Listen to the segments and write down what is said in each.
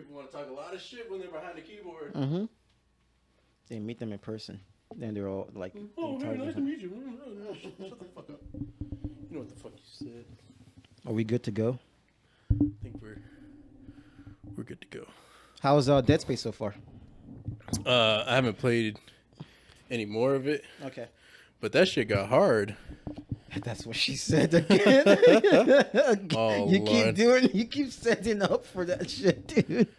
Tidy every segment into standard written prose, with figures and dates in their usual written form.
People want to talk a lot of shit when they're behind the keyboard. Mm-hmm. They meet them in person. Then they're all like, "Oh, hey, nice to meet you." Shut the fuck up. You know what the fuck you said. Are we good to go? I think we're good to go. How's Dead Space so far? I haven't played any more of it. Okay. But that shit got hard. That's what she said again. Oh, you keep setting up for that shit, dude.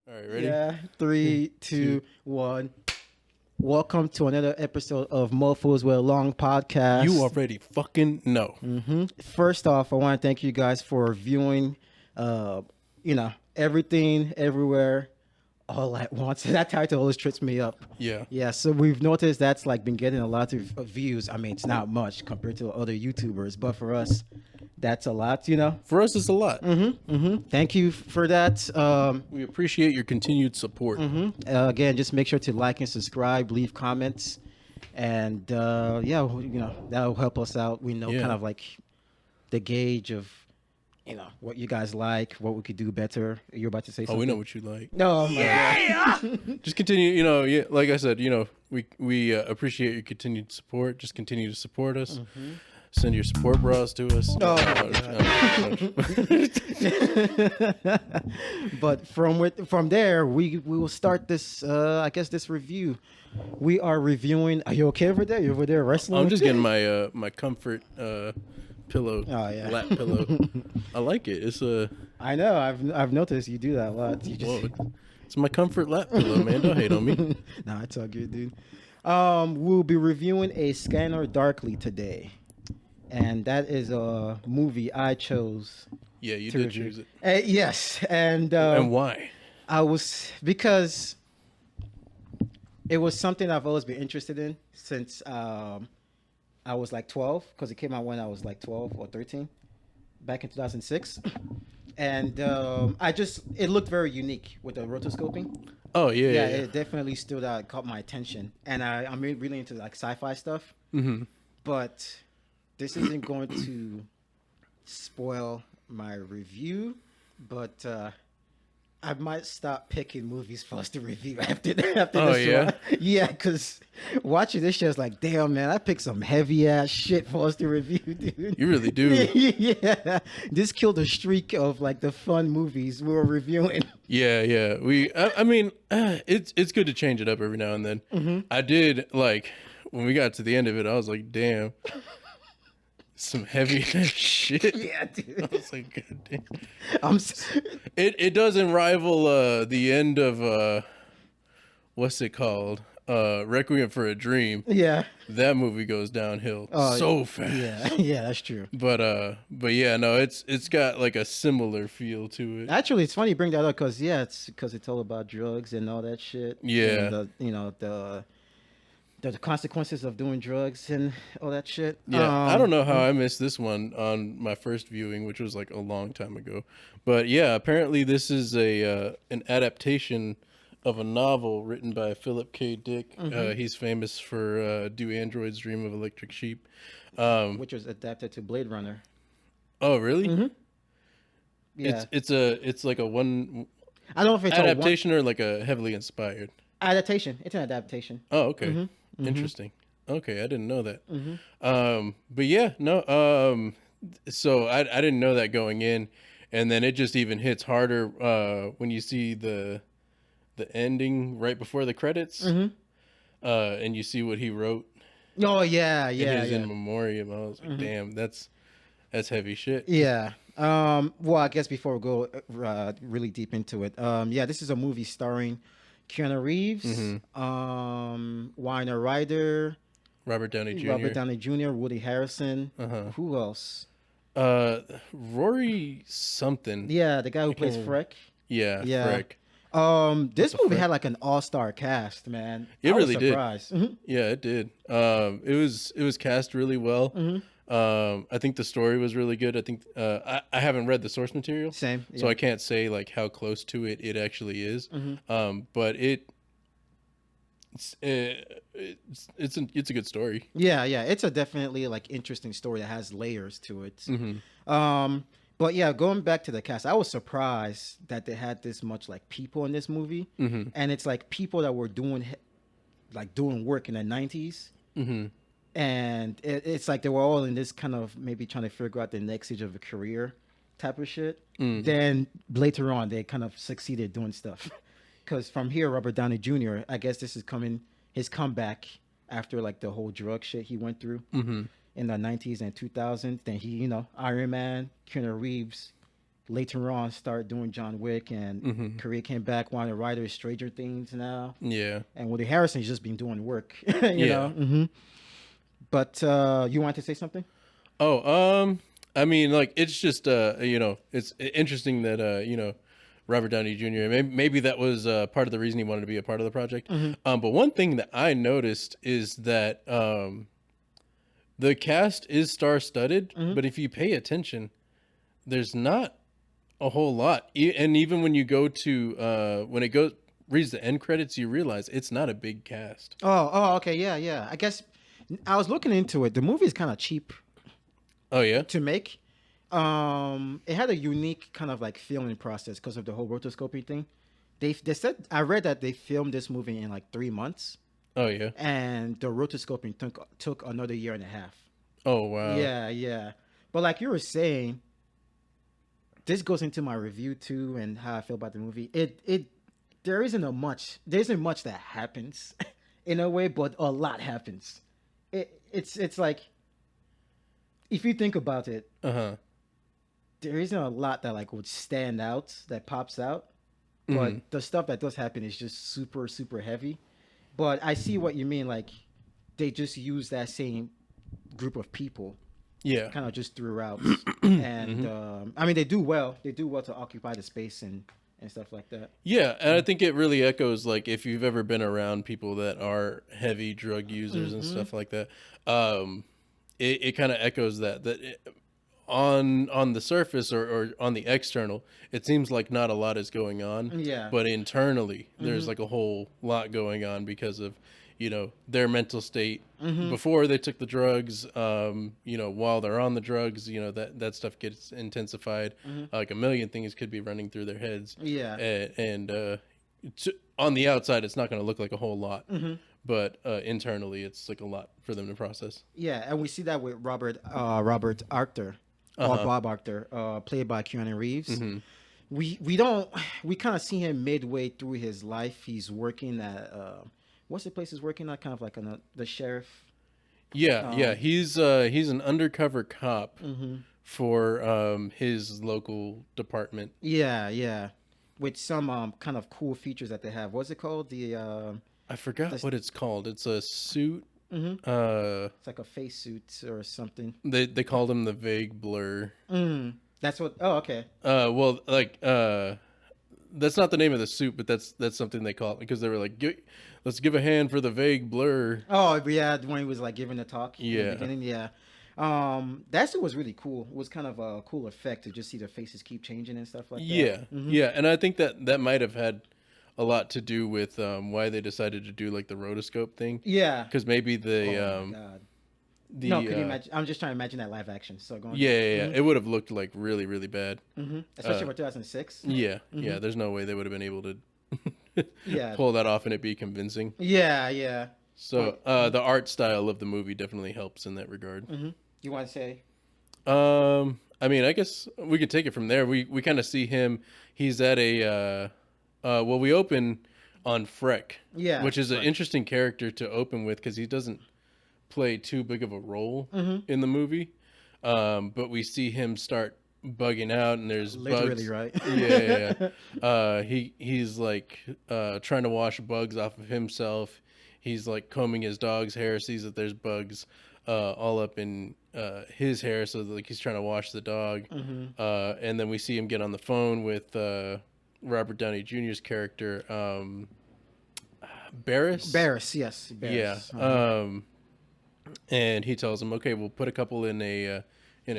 All right, ready? Yeah. 3, 2, 1. Welcome to another episode of Mofos with a Long Podcast. You already fucking know. Mm-hmm. First off, I want to thank you guys for viewing, everything, everywhere, all at once. That title always trips me up. Yeah. Yeah, so we've noticed that's like been getting a lot of views. I mean, it's not much compared to other YouTubers, but for us, that's a lot, For us, it's a lot. Thank you for that. We appreciate your continued support. Again, just make sure to like and subscribe, leave comments, and that'll help us out. We know kind of like the gauge of what you guys like, what we could do better. You're about to say something. Oh, we know what you like. No, yeah. Just continue. Like I said, we appreciate your continued support. Just continue to support us. Send your support bras to us. But from there, we will start this. I guess this review. We are reviewing. Are you okay over there? You over there wrestling? I'm just getting my my comfort pillow. Oh yeah, lap pillow. I like it. It's a. I know. I've noticed you do that a lot. You just. Whoa, it's my comfort lap pillow, man. Don't hate on me. Nah, it's all good, dude. We'll be reviewing A Scanner Darkly today. And that is a movie I chose. Yeah, you did choose it. Yes, and why? Because it was something I've always been interested in since I was like 12, because it came out when I was like 12 or 13, back in 2006, and it looked very unique with the rotoscoping. Oh yeah. It definitely stood out, caught my attention, and I'm really into like sci-fi stuff, but. This isn't going to spoil my review, but I might stop picking movies for us to review after this. One. Yeah, because watching this show is like, damn, man, I picked some heavy ass shit for us to review, dude. You really do. Yeah, this killed a streak of like the fun movies we were reviewing. Yeah. I mean, it's good to change it up every now and then. I did like when we got to the end of it, I was like, damn. Some heavy shit. Yeah, dude. I was like, God damn. It doesn't rival the end of what's it called? Requiem for a Dream. Yeah. That movie goes downhill so fast. Yeah, that's true. But yeah, no, it's got like a similar feel to it. Actually, it's funny you bring that up because it's all about drugs and all that shit. Yeah. And the consequences of doing drugs and all that shit. Yeah, I don't know how I missed this one on my first viewing, which was like a long time ago. But yeah, apparently this is an adaptation of a novel written by Philip K. Dick. He's famous for Do Androids Dream of Electric Sheep? Which was adapted to Blade Runner. Oh, really? Yeah. It's like a one. I don't know if it's adaptation or like a heavily inspired. Adaptation. It's an adaptation. Oh, okay. Interesting. Okay, I didn't know that. But yeah, no. So I didn't know that going in, and then it just even hits harder when you see the ending right before the credits, and you see what he wrote. Oh yeah. In memoriam. I was like, damn, that's heavy shit. Yeah. Well, I guess before we go really deep into it, this is a movie starring Keanu Reeves, Winona Ryder, Robert Downey Jr., Woody Harrelson. Who else? Rory something. Yeah, the guy who plays Freck. Yeah, Freck. This the movie friend. had like an all-star cast, man. It I was really did. surprised. Yeah, it did. It was cast really well. I think the story was really good. I think I haven't read the source material, Same, so yeah. I can't say like how close to it actually is. But it's a good story. Yeah, yeah. It's a definitely like interesting story that has layers to it. Hmm. Um, but yeah, going back to the cast, I was surprised that they had this much like people in this movie, Hmm. and it's like people that were doing work in the '90s, Hmm. and it's like they were all in this kind of maybe trying to figure out the next stage of a career type of shit. Mm. Then later on, they kind of succeeded doing stuff. Because from here, Robert Downey Jr., I guess this is coming his comeback after like the whole drug shit he went through Hmm. in the '90s and 2000s. Then he, Iron Man, Keanu Reeves. Later on, started doing John Wick, and Hmm. career came back. Winona Ryder is Stranger Things now, Yeah. and Woody Harrelson's just been doing work, Yeah. But you want to say something? Oh, I mean, like it's just it's interesting that Robert Downey Jr. Maybe that was part of the reason he wanted to be a part of the project. But one thing that I noticed is that the cast is star-studded, but if you pay attention, there's not a whole lot. And even when you go to when it goes reads the end credits, you realize it's not a big cast. Okay, yeah, yeah. I guess I was looking into it. The movie is kind of cheap Oh yeah. to make. It had a unique kind of like filming process because of the whole rotoscoping thing. They said I read that they filmed this movie in like 3 months, Oh yeah. and the rotoscoping took another year and a half. Oh wow. Yeah, yeah. But like you were saying, this goes into my review too and how I feel about the movie. It there isn't much that happens in a way, but a lot happens. It's like if you think about it, Uh huh. there isn't a lot that like would stand out that pops out, but Hmm. the stuff that does happen is just super super heavy. But I see what you mean. Like they just use that same group of people Yeah. kind of just throughout, and Hmm. I mean they do well. They do well to occupy the space and stuff like that. Yeah, and I think it really echoes like if you've ever been around people that are heavy drug users and Mm-hmm. stuff like that. It kind of echoes on the surface or on the external, it seems like not a lot is going on, Yeah. but internally there's Mm-hmm. like a whole lot going on because of their mental state Mm-hmm. before they took the drugs. While they're on the drugs, that stuff gets intensified. Mm-hmm. Like a million things could be running through their heads, Yeah. and on the outside it's not going to look like a whole lot, Mm-hmm. but internally it's like a lot for them to process. Yeah, and we see that with Robert Arthur, or Uh-huh. Bob Arthur, played by Keanu Reeves. Hmm. We don't we kind of see him midway through his life. He's working at what's the place he's working at? Kind of like the sheriff. Yeah, Um, he's an undercover cop mm-hmm. for his local department. Yeah, yeah, with some kind of cool features that they have. What's it called? I forgot The what it's called. It's a suit. mm-hmm. Uh, It's like a face suit or something. they called him the vague blur. That's what. Oh, okay. Well, like that's not the name of the suit, but that's something they call it because they were like, let's give a hand for the vague blur. Oh, yeah, when he was like giving the talk in the Yeah. beginning, yeah. That shit was really cool. It was kind of a cool effect to just see the faces keep changing and stuff like that. Yeah, yeah, and I think that might have had a lot to do with why they decided to do like the rotoscope thing, Yeah. because maybe Oh my god. No, could you the imagine? I'm just trying to imagine that live action. So go on. yeah, it would have looked like really really bad. Especially for 2006. Yeah, yeah, there's no way they would have been able to Yeah. pull that off and it be convincing. Yeah, yeah. So the art style of the movie definitely helps in that regard. You want to say? I mean, I guess we could take it from there. We kind of see him. He's at well, we open on Freck, Yeah. which is an Freck. interesting character to open with because he doesn't play too big of a role in the movie. But we see him start bugging out, and there's Literally, bugs. right? Yeah. He's like trying to wash bugs off of himself. He's like combing his dog's hair, sees that there's bugs all up in his hair, so like he's trying to wash the dog. And then we see him get on the phone with Robert Downey Jr.'s character, Barris. Barris, yes, Yeah. Barris. And he tells him, "Okay, we'll put a couple in a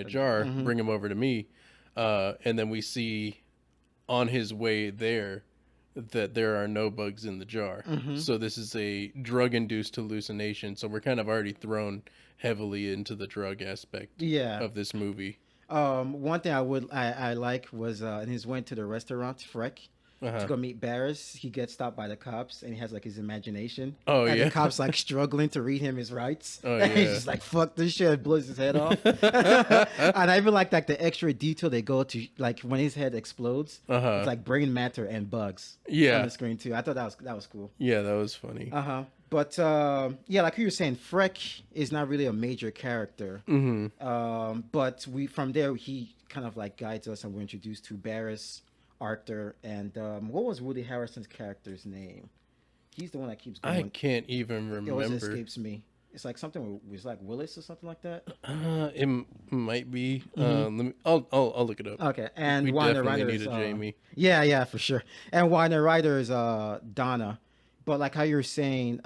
jar, bring them over to me," and then we see on his way there that there are no bugs in the jar. So this is a drug-induced hallucination. So we're kind of already thrown heavily into the drug aspect Yeah. of this movie. One thing I like was in his went to the restaurant, Freck, to go meet Barris. He gets stopped by the cops and he has like his imagination. Oh, and yeah. the cops like struggling to read him his rights. Oh, And he's yeah. just like, fuck this shit, and blows his head off. And I even like the extra detail they go to, like when his head explodes, it's like brain matter and bugs on the screen too. I thought that was cool. Yeah, that was funny. But yeah, like you were saying, Freck is not really a major character. But from there he kind of like guides us, and we're introduced to Barris, Arthur, and what was Woody Harrelson's character's name? He's the one that keeps going. I can't even remember. It always escapes me. It's like something with like Willis or something like that. It might be. I'll look it up. Okay, and We Winona definitely Ryder need is a Jamie. yeah, for sure. And Winona Ryder is Donna. But like how you were saying,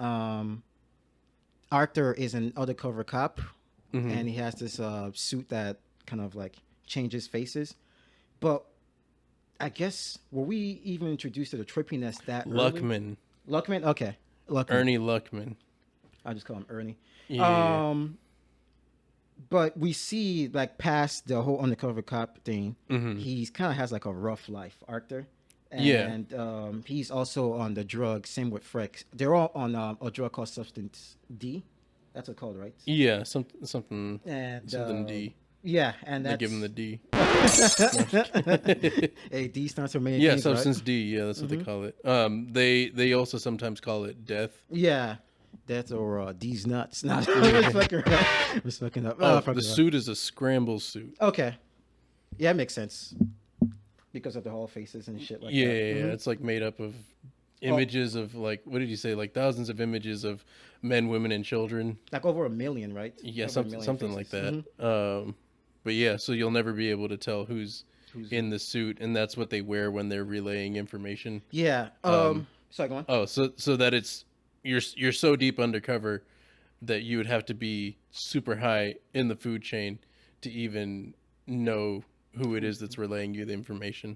Arthur is an undercover cop, and he has this suit that kind of like changes faces. But I guess were we even introduced to the trippiness that Luckman. Luckman? Okay. Luckman. Ernie Luckman. I'll just call him Ernie. Yeah. But we see like past the whole undercover cop thing, he's kind of has like a rough life, Arthur. And he's also on the drug. Same with Freck. They're all on a drug called Substance D. That's what it's called, right? Yeah, something And D. Yeah, and They that's give him the D. Hey, D stands for many Yeah, things, substance right? D. Yeah, that's what they call it. They also sometimes call it death. Yeah, that's or D's nuts. No, we're fucking up. Oh, fucking the up. suit is a scramble suit. Okay, yeah, it makes sense because of the whole faces and shit like Yeah, that. yeah, it's like made up of images of like, what did you say? Like thousands of images of men, women, and children. Like over 1 million, right? Yeah, Over 1 million something like faces. that. But yeah, so you'll never be able to tell who's in the suit, and that's what they wear when they're relaying information. Yeah. Sorry, go on. Oh, so that it's you're so deep undercover that you would have to be super high in the food chain to even know who it is that's relaying you the information.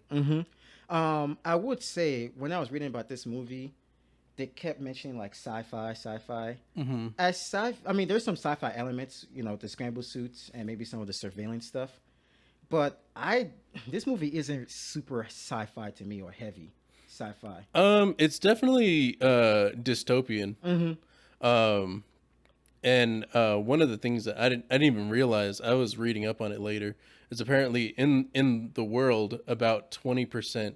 I would say when I was reading about this movie, they kept mentioning like sci-fi. I mean, there's some sci-fi elements, the scramble suits and maybe some of the surveillance stuff. But this movie isn't super sci-fi to me or heavy sci-fi. It's definitely dystopian. And one of the things that I didn't even realize, I was reading up on it later, is apparently in the world about 20%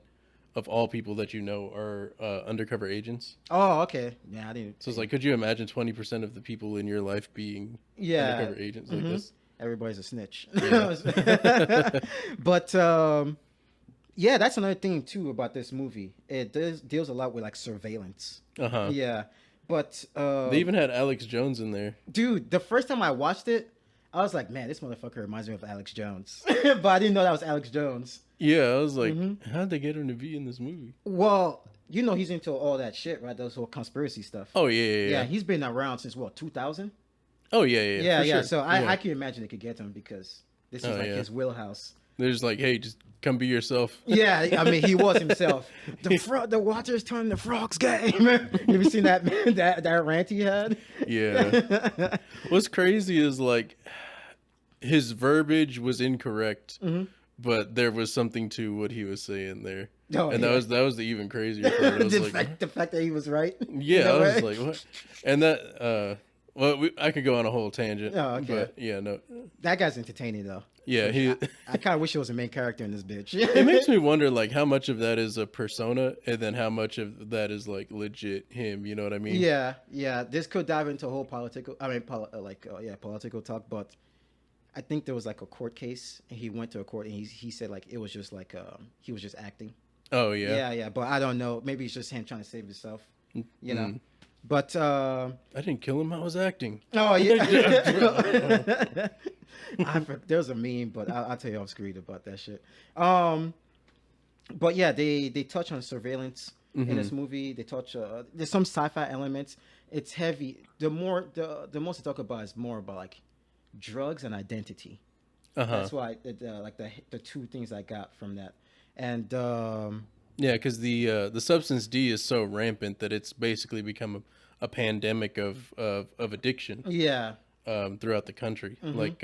of all people that you know are undercover agents. Oh, okay. Yeah, I didn't. So it's like, could you imagine 20% of the people in your life being undercover agents like this? Everybody's a snitch. Yeah. But yeah, that's another thing too about this movie. It deals a lot with like surveillance. Yeah, but they even had Alex Jones in there. Dude, the first time I watched it, I was like, man, this motherfucker reminds me of Alex Jones. But I didn't know that was Alex Jones. Yeah, I was like, how'd they get him to be in this movie? Well, he's into all that shit, right? Those whole conspiracy stuff. Oh, yeah. Yeah, he's been around since, 2000? Oh, yeah. For sure. So I can imagine it could get to him because this is his wheelhouse. They're just like, hey, just come be yourself. Yeah, I mean, he was himself. The water's turning the frogs game. Have you seen that that rant he had? Yeah. What's crazy is like his verbiage was incorrect, but there was something to what he was saying there. That was the even crazier part. I was the fact that he was right. Yeah, I was like, what? And that I could go on a whole tangent. Oh, okay. But yeah, no. That guy's entertaining though. Yeah, I kind of wish he was a main character in this bitch. It makes me wonder, like, how much of that is a persona, and then how much of that is like legit him. You know what I mean? Yeah. This could dive into a whole political talk, but I think there was like a court case, and he went to a court, and he said like it was just like he was just acting. Oh yeah. Yeah. But I don't know. Maybe it's just him trying to save himself. You know. But I didn't kill him. I was acting. Oh yeah. There's a meme, but I'll tell you off screen about that shit. But yeah, they touch on surveillance in Mm-hmm. this movie. They touch there's some sci-fi elements. It's heavy. The most they talk about is more about like drugs and identity. Uh-huh. That's why like the two things I got from that. And Yeah, because the substance D is so rampant that it's basically become a pandemic of addiction yeah. throughout the country. Mhm. Like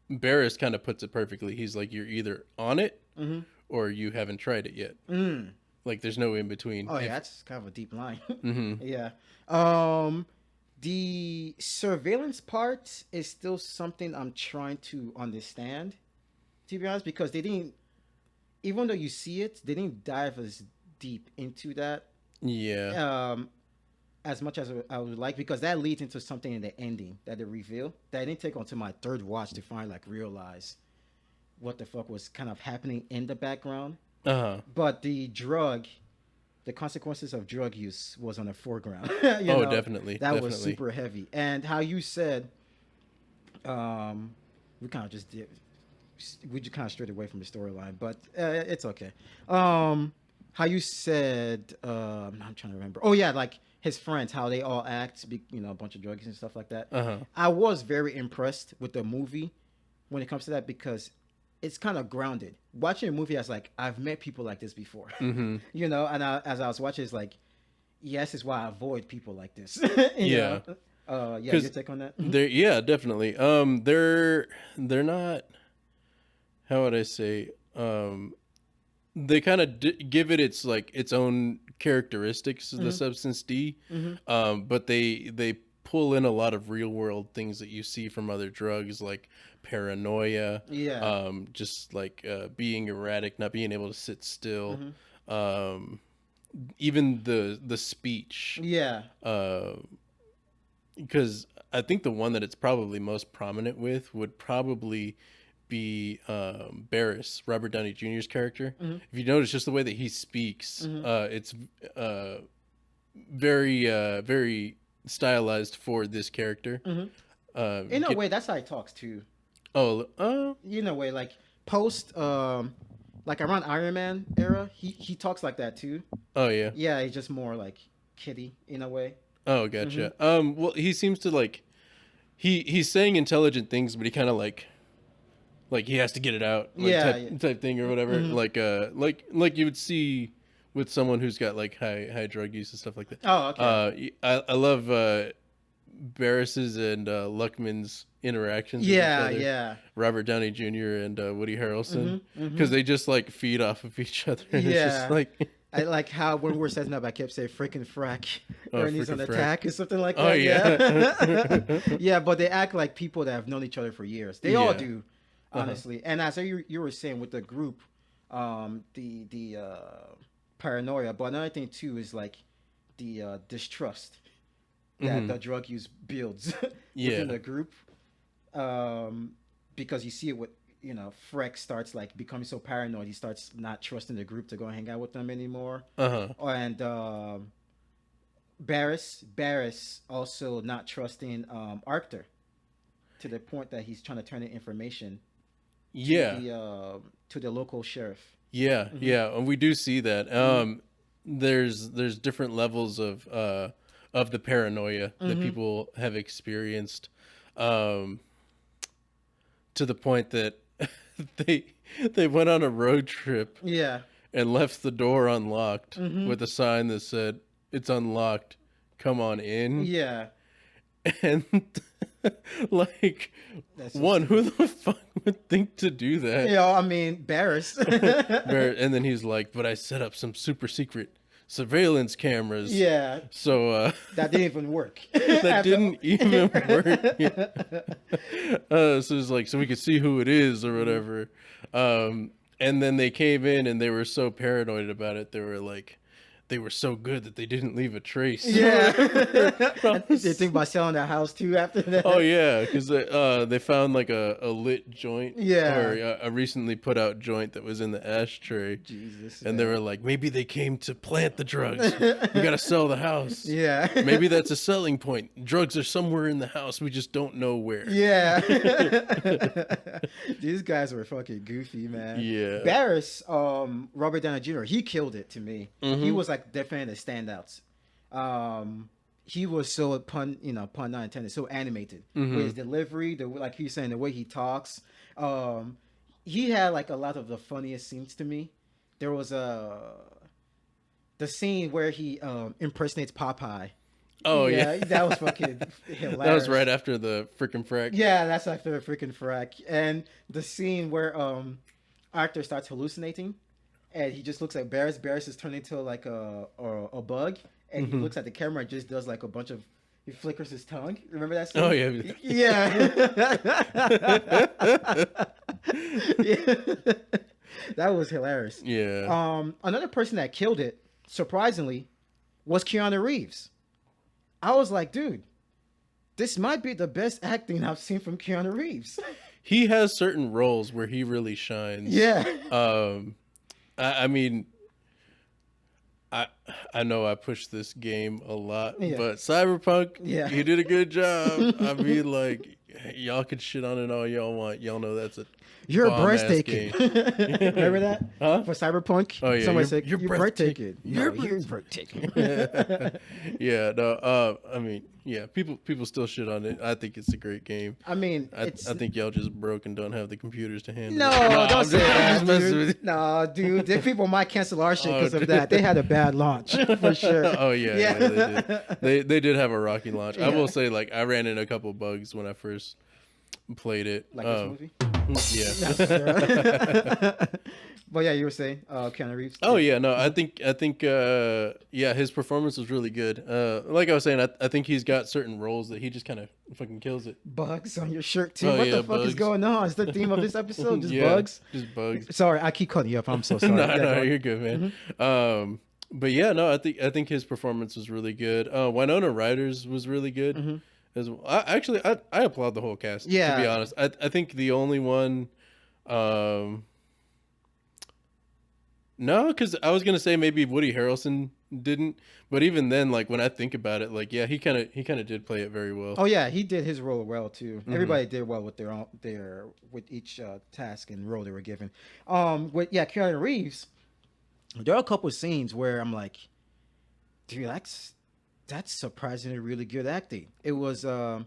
Barris kind of puts it perfectly. He's like, you're either on it Mhm. or you haven't tried it yet. Mm. Like there's no in between. Oh yeah, If that's kind of a deep line. mm-hmm. Yeah. Um the surveillance part is still something I'm trying to understand, to be honest, because they didn't, even though you see it, they didn't dive as deep into that Yeah. um as much as I would like, because that leads into something in the ending that they reveal that I didn't take onto my third watch to find like realize what the fuck was kind of happening in the background. Uh-huh. But the consequences of drug use was on the foreground. Oh, definitely, That was definitely. super heavy. And how you said, um, we kind of just did, we just kind of strayed away from the storyline, but it's okay. How you said, I'm trying to remember. Oh yeah, like his friends, how they all act, a bunch of drugs and stuff like that. Uh-huh. I was very impressed with the movie when it comes to that, because it's kind of grounded. Watching a movie, I was like, I've met people like this before, Mm-hmm. and as I was watching, it's like, yes, is why I avoid people like this, you know. Yeah. Yeah, your Because take on that? they're yeah, definitely. They're not. How would I say? They kind of give it its own characteristics of the Mm-hmm. substance D, Mm-hmm. but they pull in a lot of real world things that you see from other drugs, like paranoia, Yeah. just like being erratic, not being able to sit still, Mm-hmm. um, even the speech, Yeah. because I think the one that it's probably most prominent with would probably be Barris, Robert Downey Jr.'s character. Mm-hmm. If you notice just the way that he speaks, Mm-hmm. it's uh, very stylized for this character. Mm-hmm. Uh, In a get, way, that's how he talks too. oh, In a way, like post, like around Iron Man era, he talks like that too. oh yeah, Yeah, he's just more like kiddie in a way. oh Mm-hmm. gotcha. Well, he seems to like he's saying intelligent things, but he kind of like he has to get it out, like Yeah. Yeah. type thing or whatever. Mm-hmm. Like you would see with someone who's got like high drug use and stuff like that. Oh, okay. I love Barris's and Luckman's interactions with each Yeah. other. Yeah. Robert Downey Jr. and Woody Harrelson, Mm-hmm. because Mm-hmm. they just like feed off of each other, and it's just Yeah. like I like how when we were setting up, I kept saying "freaking frack" oh or he's on freaking frack. attack or something like Oh that. yeah. Yeah, yeah. But they act like people that have known each other for years. They all Yeah. do, Uh-huh. honestly. And as you were saying with the group, the paranoia. But another thing too is like the distrust that Hmm. the drug use builds within Yeah. the group. Because you see it with Freck starts like becoming so paranoid, he starts not trusting the group to go hang out with them anymore. Uh-huh. And Barris also not trusting Arctur, to the point that he's trying to turn in information to Yeah. the local sheriff. Yeah, Hmm. yeah, and we do see that. Hmm. There's different levels of the paranoia that Hmm. people have experienced, um, to the point that they they went on a road trip Yeah. and left the door unlocked Hmm. with a sign that said, "It's unlocked. Come on in." Yeah. And like, That's so one, who stupid. the fuck would think to do that? I mean, Barris. And then he's like, but I set up some super secret surveillance cameras. Yeah. So That didn't even work. that didn't even work. Yeah. So it's like, so we could see who it is or whatever. And then they came in and they were so paranoid about it. They were like, they were so good that they didn't leave a trace. Yeah. And they think about selling their house too after that. Oh yeah, because they found like a lit joint, Yeah. or a recently put out joint that was in the ashtray. Jesus. And they were like, maybe they came to plant the drugs. We gotta sell the house. Yeah. Maybe that's a selling point. Drugs are somewhere in the house. We just don't know where. Yeah. These guys were fucking goofy, man. Yeah. Barris, Robert Downey Jr., he killed it to me. He was like definitely the standouts. He was so pun not intended, so animated with his delivery, like he's saying, the way he talks. He had like a lot of the funniest scenes to me. There was the scene where he impersonates Popeye. Oh yeah, that was fucking hilarious. That was right after the freaking frack. Yeah, that's after the freaking frack. And the scene where Arthur starts hallucinating, and he just looks at Barris. Barris is turning into like a bug, and he looks at the camera and just does like a bunch of. He flickers his tongue. Remember that scene? Oh yeah. Yeah. That was hilarious. Yeah. Another person that killed it, surprisingly, was Keanu Reeves. I was like, dude, this might be the best acting I've seen from Keanu Reeves. He has certain roles where he really shines. Yeah. I mean, I know I pushed this game a lot, but Cyberpunk, he did a good job. I mean, like, y'all can shit on it all y'all want. Y'all know that's a You're breathtaking. Remember that? Huh? For Cyberpunk? Oh, yeah. Somebody said, you're breathtaking. You're breathtaking. Yeah, no, I mean, yeah, people still shit on it. I think it's a great game. I mean, I think y'all just broke and don't have the computers to handle no, it. No, don't say that, dude. No, dude, the people might cancel our shit because of that. They had a bad launch, for sure. Oh, yeah, they did have a rocky launch. I will say, like, I ran into a couple bugs when I first played it. Like this movie? Yeah. But yeah, you were saying Keanu Reeves. Oh yeah, no, I think yeah, his performance was really good. Like I was saying, I think he's got certain roles that he just kind of fucking kills it. Bugs on your shirt too. Oh, What yeah, the fuck is bugs. going on? Is the theme of this episode just Yeah, bugs? Just bugs. Sorry, I keep cutting you up. I'm so sorry. No, you're good, man. But yeah, no, I think his performance was really good. Winona Ryder's was really good. As well. I applaud the whole cast. Yeah. To be honest, I think the only one. No, because I was gonna say maybe Woody Harrelson didn't, but even then, like when I think about it, like yeah, he kind of did play it very well. Oh yeah, he did his role well too. Everybody did well with with each task and role they were given. With Keanu Reeves, there are a couple of scenes where I'm like, dude, that's surprisingly really good acting. It was to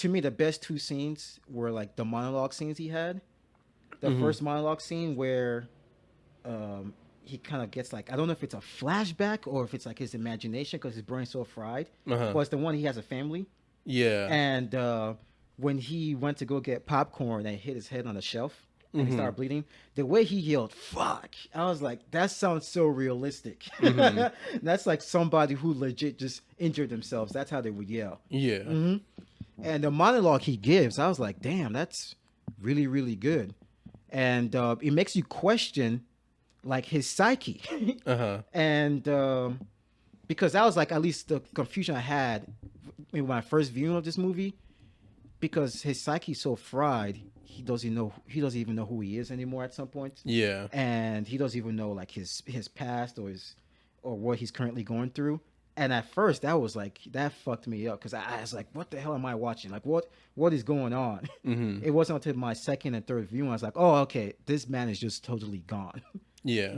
me the best two scenes were like the monologue scenes he had. The first monologue scene where he kind of gets like, I don't know if it's a flashback or if it's like his imagination because his brain's so fried. But it's the one he has a family. Yeah. And when he went to go get popcorn and hit his head on a shelf and he started bleeding, the way he yelled, fuck, I was like, that sounds so realistic. That's like somebody who legit just injured themselves. That's how they would yell. Yeah. And the monologue he gives, I was like, damn, that's really, really good. And it makes you question like his psyche. And because that was like at least the confusion I had in my first viewing of this movie, because his psyche's so fried, he doesn't even know who he is anymore at some point. Yeah. And he doesn't even know like his past or what he's currently going through. And at first that fucked me up because I was like, what the hell am I watching? Like what is going on? It wasn't until my second and third viewing I was like, oh, okay, this man is just totally gone. Yeah.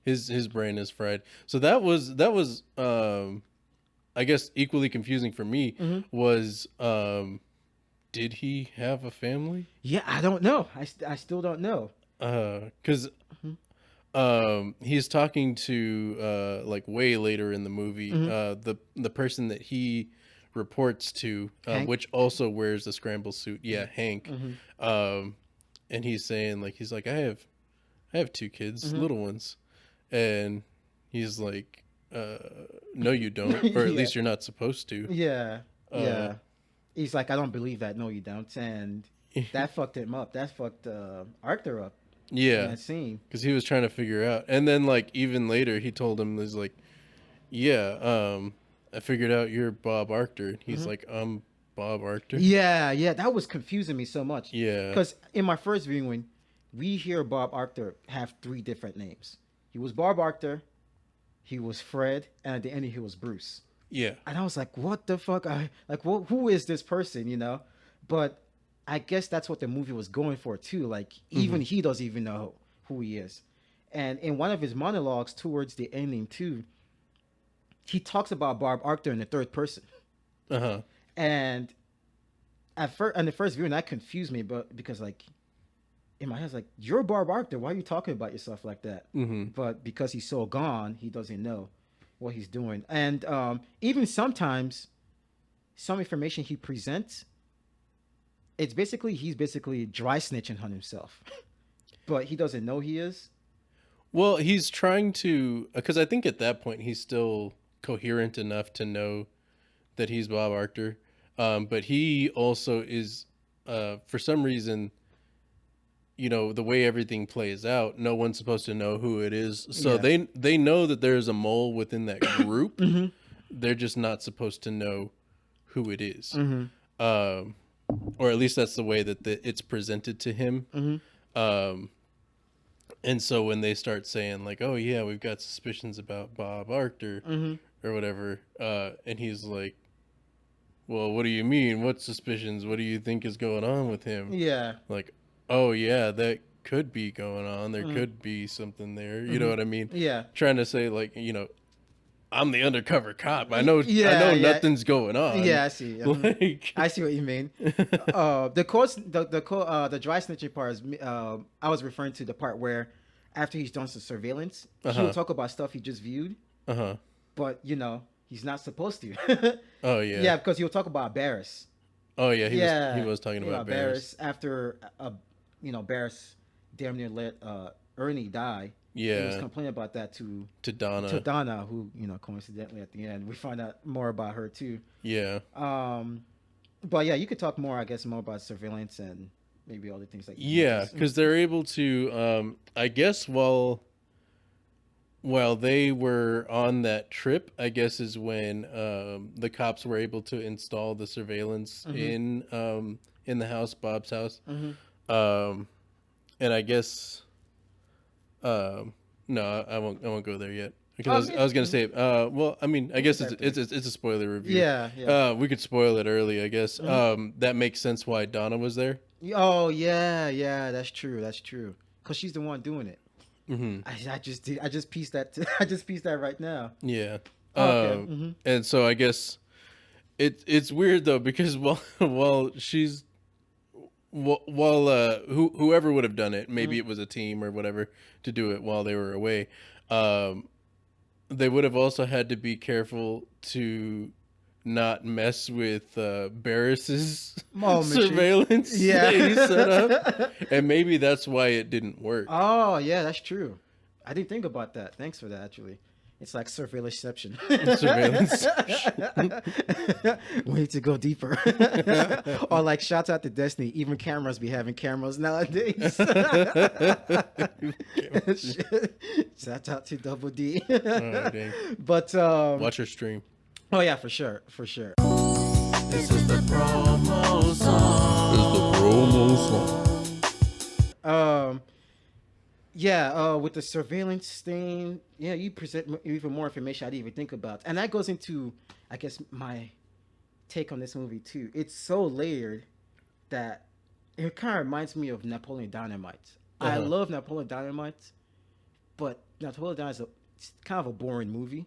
His brain is fried. So that was I guess equally confusing for me was did he have a family? Yeah, I don't know. I still don't know. Cuz he's talking to like way later in the movie the person that he reports to which also wears the scramble suit. Yeah, Hank. And he's saying like I have two kids, little ones. And he's like, no, you don't. Or at least you're not supposed to. Yeah. Yeah. He's like, I don't believe that. No, you don't. And that fucked him up. That fucked Arthur up. in Yeah, that scene. because he was trying to figure out, and then like even later he told him, he's like, yeah, I figured out you're Bob Arctor. He's Hmm. like, I'm Bob Arctor. Yeah, yeah, that was confusing me so much Yeah, because in my first viewing, we hear Bob Arctor have three different names. He was Bob Arctor, he was Fred, and at the end he was Bruce. yeah. And I was like, what the fuck? Who is this person? But I guess that's what the movie was going for too. Like, Mm-hmm. even he doesn't even know who he is. And in one of his monologues towards the ending too, he talks about Bob Arctor in the third person. Uh huh. And at first, in the first viewing, that confused me, but because like in my head, I was like, you're Bob Arctor. Why are you talking about yourself like that? Mm-hmm. But because he's so gone, he doesn't know what he's doing. And even sometimes, some information he presents, he's basically dry snitching on himself, but he doesn't know he is. Well, he's trying to, because I think at that point he's still coherent enough to know that he's Bob Arctor. But he also is, for some reason, the way everything plays out, no one's supposed to know who it is. So Yeah. they know that there's a mole within that group. Mm-hmm. They're just not supposed to know who it is. Mm-hmm. Um, or at least that's the way that it's presented to him. Mm-hmm. Um, and so when they start saying like, "Oh yeah, we've got suspicions about Bob Arctor Mm-hmm. or whatever," and he's like, "Well, what do you mean? What suspicions? What do you think is going on with him?" Yeah. Like, "Oh yeah, that could be going on. There Mm-hmm. could be something there." You know Mm-hmm. what I mean? Yeah. Trying to say like, I'm the undercover cop. I know Yeah. Yeah. nothing's going on. Yeah. I see. Like, I see what you mean. The dry snitching part is I was referring to the part where after he's done some surveillance, he will uh-huh. talk about stuff he just viewed, Uh-huh. but he's not supposed to. Oh yeah. Yeah, because he'll talk about Barris. Oh yeah, he Yeah, was talking about Bears. Barris after Barris damn near let Ernie die. He was Yeah, complaining about that to to Donna. Donna, who coincidentally at the end we find out more about her too. Yeah. Um, but yeah, you could talk more, I guess, more about surveillance and maybe other things like you Yeah, noticed. cuz they're able to I guess while they were on that trip, I guess is when the cops were able to install the surveillance Mm-hmm. in the house, Bob's house. Mm-hmm. Um and I guess no, I won't go there yet because I was gonna say well, I mean, I We can guess it's dive it's there. it's a spoiler review. Yeah, yeah. We could spoil it early, I guess. Mm-hmm. That makes sense why Donna was there. Oh yeah, yeah. That's true. That's true. Cause she's the one doing it. Hmm. I just pieced that. I just pieced that right now. Yeah. Okay. Um, Mm-hmm. and so I guess it's weird though because while she's while whoever would have done it, maybe Mm-hmm. it was a team or whatever to do it while they were away. Um, they would have also had to be careful to not mess with Barris's Oh, machine. surveillance Yeah. that he set up, and maybe that's why it didn't work. Oh yeah, that's true. I didn't think about that. Thanks for that. Actually, it's like surveillanceception. Surveillance. We need to go deeper. Or like shouts out to Destiny. Even cameras be having cameras nowadays. Shout out to Double D. Oh dang! But Watch her stream. oh yeah, for sure, for sure. This is the promo song. This is the promo song. Yeah, with the surveillance thing, yeah, you present even more information I didn't even think about, and that goes into, I guess, my take on this movie too. It's so layered that it kind of reminds me of Napoleon Dynamite. I Uh-huh. love Napoleon Dynamite, but Napoleon Dynamite is it's kind of a boring movie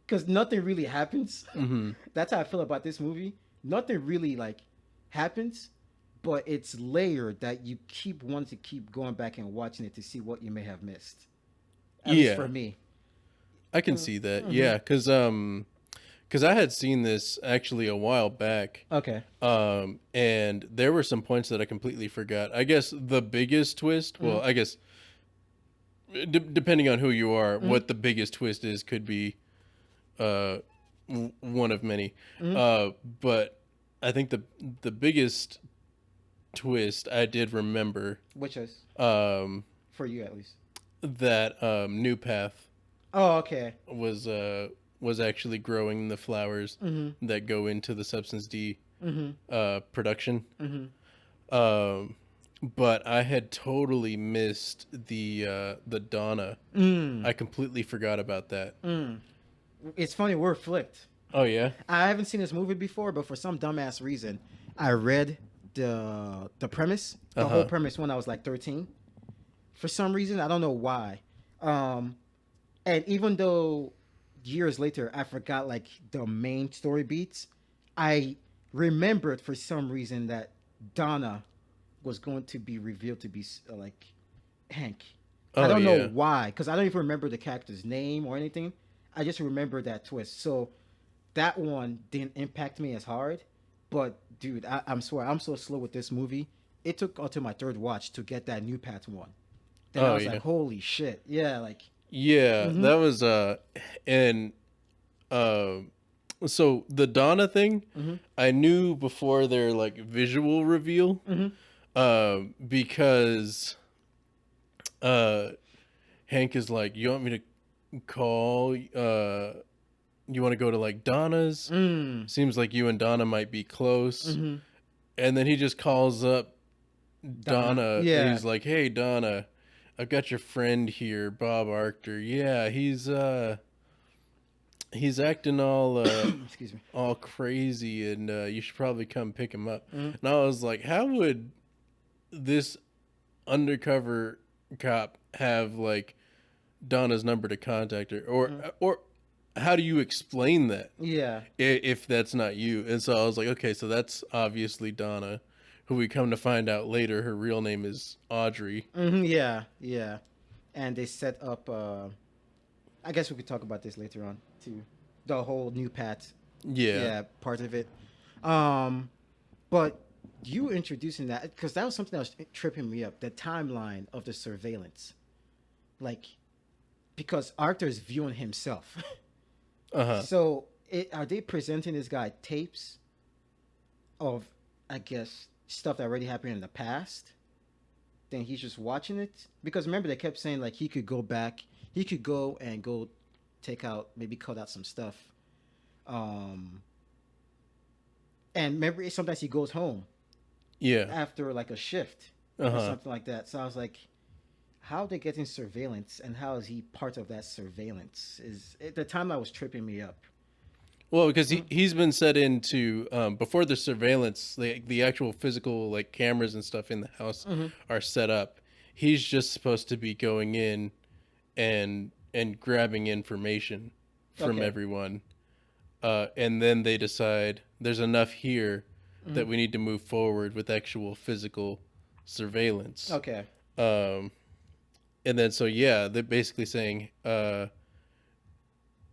because nothing really happens. Mm-hmm. That's how I feel about this movie. Nothing really like happens, but it's layered that you keep wanting to keep going back and watching it to see what you may have missed. At least for Yeah, me. I can see that. Mm-hmm. Yeah, because I had seen this actually a while back. Okay. And there were some points that I completely forgot. I guess the biggest twist, well, Mm-hmm. I guess depending on who you are, Mm-hmm. what the biggest twist is could be uh one of many. Mm-hmm. But I think the biggest twist, I did remember Which is um, for you at least. that New Path Oh, okay. was was actually growing the flowers Mm-hmm. that go into the Substance D Mm-hmm. production. Mm-hmm. Um, but I had totally missed the Donna. Mm. I completely forgot about that. Mm. It's funny, we're flipped. Oh yeah. I haven't seen this movie before, but for some dumbass reason, I read the premise, Uh the whole huh. premise when I was like 13. For some reason, I don't know why. Um, and even though years later I forgot like the main story beats, I remembered for some reason that Donna was going to be revealed to be like Hank. I Oh don't know yeah. why, because I don't even remember the character's name or anything. I just remember that twist. So that one didn't impact me as hard. But dude, I'm swear I'm so slow with this movie. It took until my third watch to get that new Pat one. Then I Oh was like, yeah. holy shit, yeah, like, Yeah. mm-hmm, That was and uh, so the Donna thing, mm-hmm, I knew before their like visual reveal, mm-hmm, because uh Hank is like, you want me to call? You want to go to like Donna's? mm, Seems like you and Donna might be close. mm-hmm, And then he just calls up Donna, Donna and yeah, he's like, "Hey Donna, I've got your friend here, Bob Arctor. Yeah, he's acting excuse me, all crazy and you should probably come pick him up." mm-hmm, And I was like, "How would this undercover cop have like Donna's number to contact her mm-hmm, or how do you explain that yeah, if that's not you?" And so I was like, okay, so that's obviously Donna, who we come to find out later her real name is Audrey. mm-hmm, yeah, yeah, and they set up. I guess we could talk about this later on too, the whole new Pat, Yeah. yeah, part of it. Um, but you introducing that because that was something that was tripping me up. The timeline of the surveillance, like because Arthur's viewing himself. Uh-huh. So are they presenting this guy tapes of, I guess, stuff that already happened in the past? Then he's just watching it because remember they kept saying like he could go back, he could go and go take out, maybe cut out some stuff. Um, and remember sometimes he goes home Yeah. after like a shift or Uh-huh. something like that. So I was like, how are they getting surveillance and how is he part of that surveillance? Is at the time I was tripping me up. Well, because Mm, he's been set into before the surveillance, the actual physical like cameras and stuff in the house mm-hmm. are set up. He's just supposed to be going in and grabbing information from Okay. everyone. And then they decide there's enough here Mm-hmm. that we need to move forward with actual physical surveillance. Okay. Um, and then so yeah, they're basically saying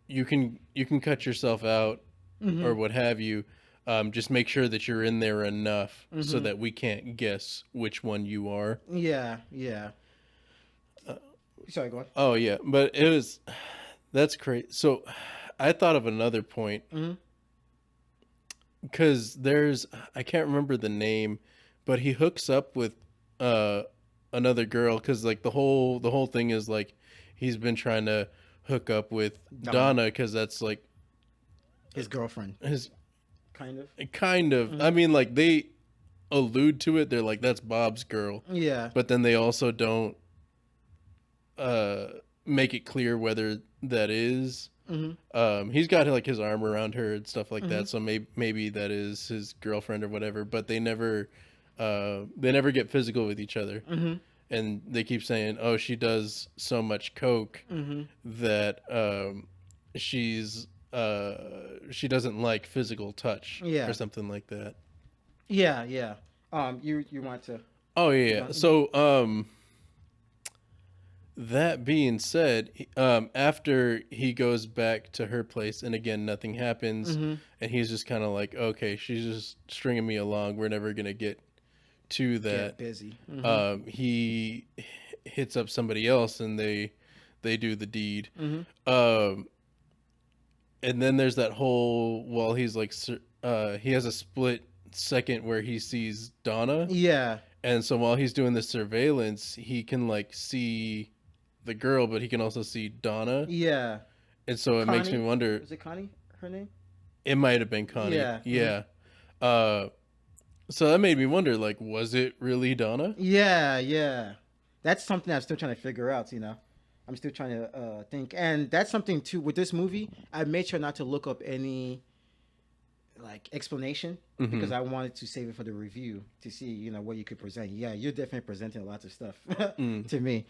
you can cut yourself out Mm-hmm. or what have you. Just make sure that you're in there enough so Mm-hmm. that we can't guess which one you are. Yeah. Yeah. Sorry, go on. Oh yeah, but it was that's crazy. So I thought of another point Mm-hmm. because there's I can't remember the name, but he hooks up with uh another girl because like the whole thing is like he's been trying to hook up with Donna, Donna because that's like his girlfriend, his kind of. kind of. Mm-hmm. I mean, like they allude to it. They're like that's Bob's girl, Yeah. but then they also don't uh make it clear whether that is. Mm-hmm. He's got like his arm around her and stuff like Mm-hmm. that, so maybe that is his girlfriend or whatever. But they never get physical with each other, Mm-hmm. and they keep saying, "Oh, she does so much coke Mm-hmm. that she's she doesn't like physical touch or Yeah. something like that." Yeah. Yeah. You want to? Oh yeah. You Yeah. want, So that being said, after he goes back to her place, and again, nothing happens, mm-hmm. and he's just kind of like, okay, she's just stringing me along. We're never gonna get to Get that. busy. Mm-hmm. He hits up somebody else, and they do the deed. Mm-hmm. Um, and then there's that whole, well, he's like, he has a split second where he sees Donna, Yeah. and so while he's doing the surveillance, he can like see the girl, but he can also see Donna, Yeah. and so it makes me Connie. wonder. Was it Connie? Her name? It might have been Connie. Yeah. Yeah. Uh, so that made me wonder, like, was it really Donna? Yeah, yeah. That's something I'm still trying to figure out, you know. I'm still trying to think. And that's something too with this movie. I made sure not to look up any like explanation Mm-hmm. because I wanted to save it for the review to see, you know, what you could present. Yeah, you're definitely presenting lots of stuff Mm. to me.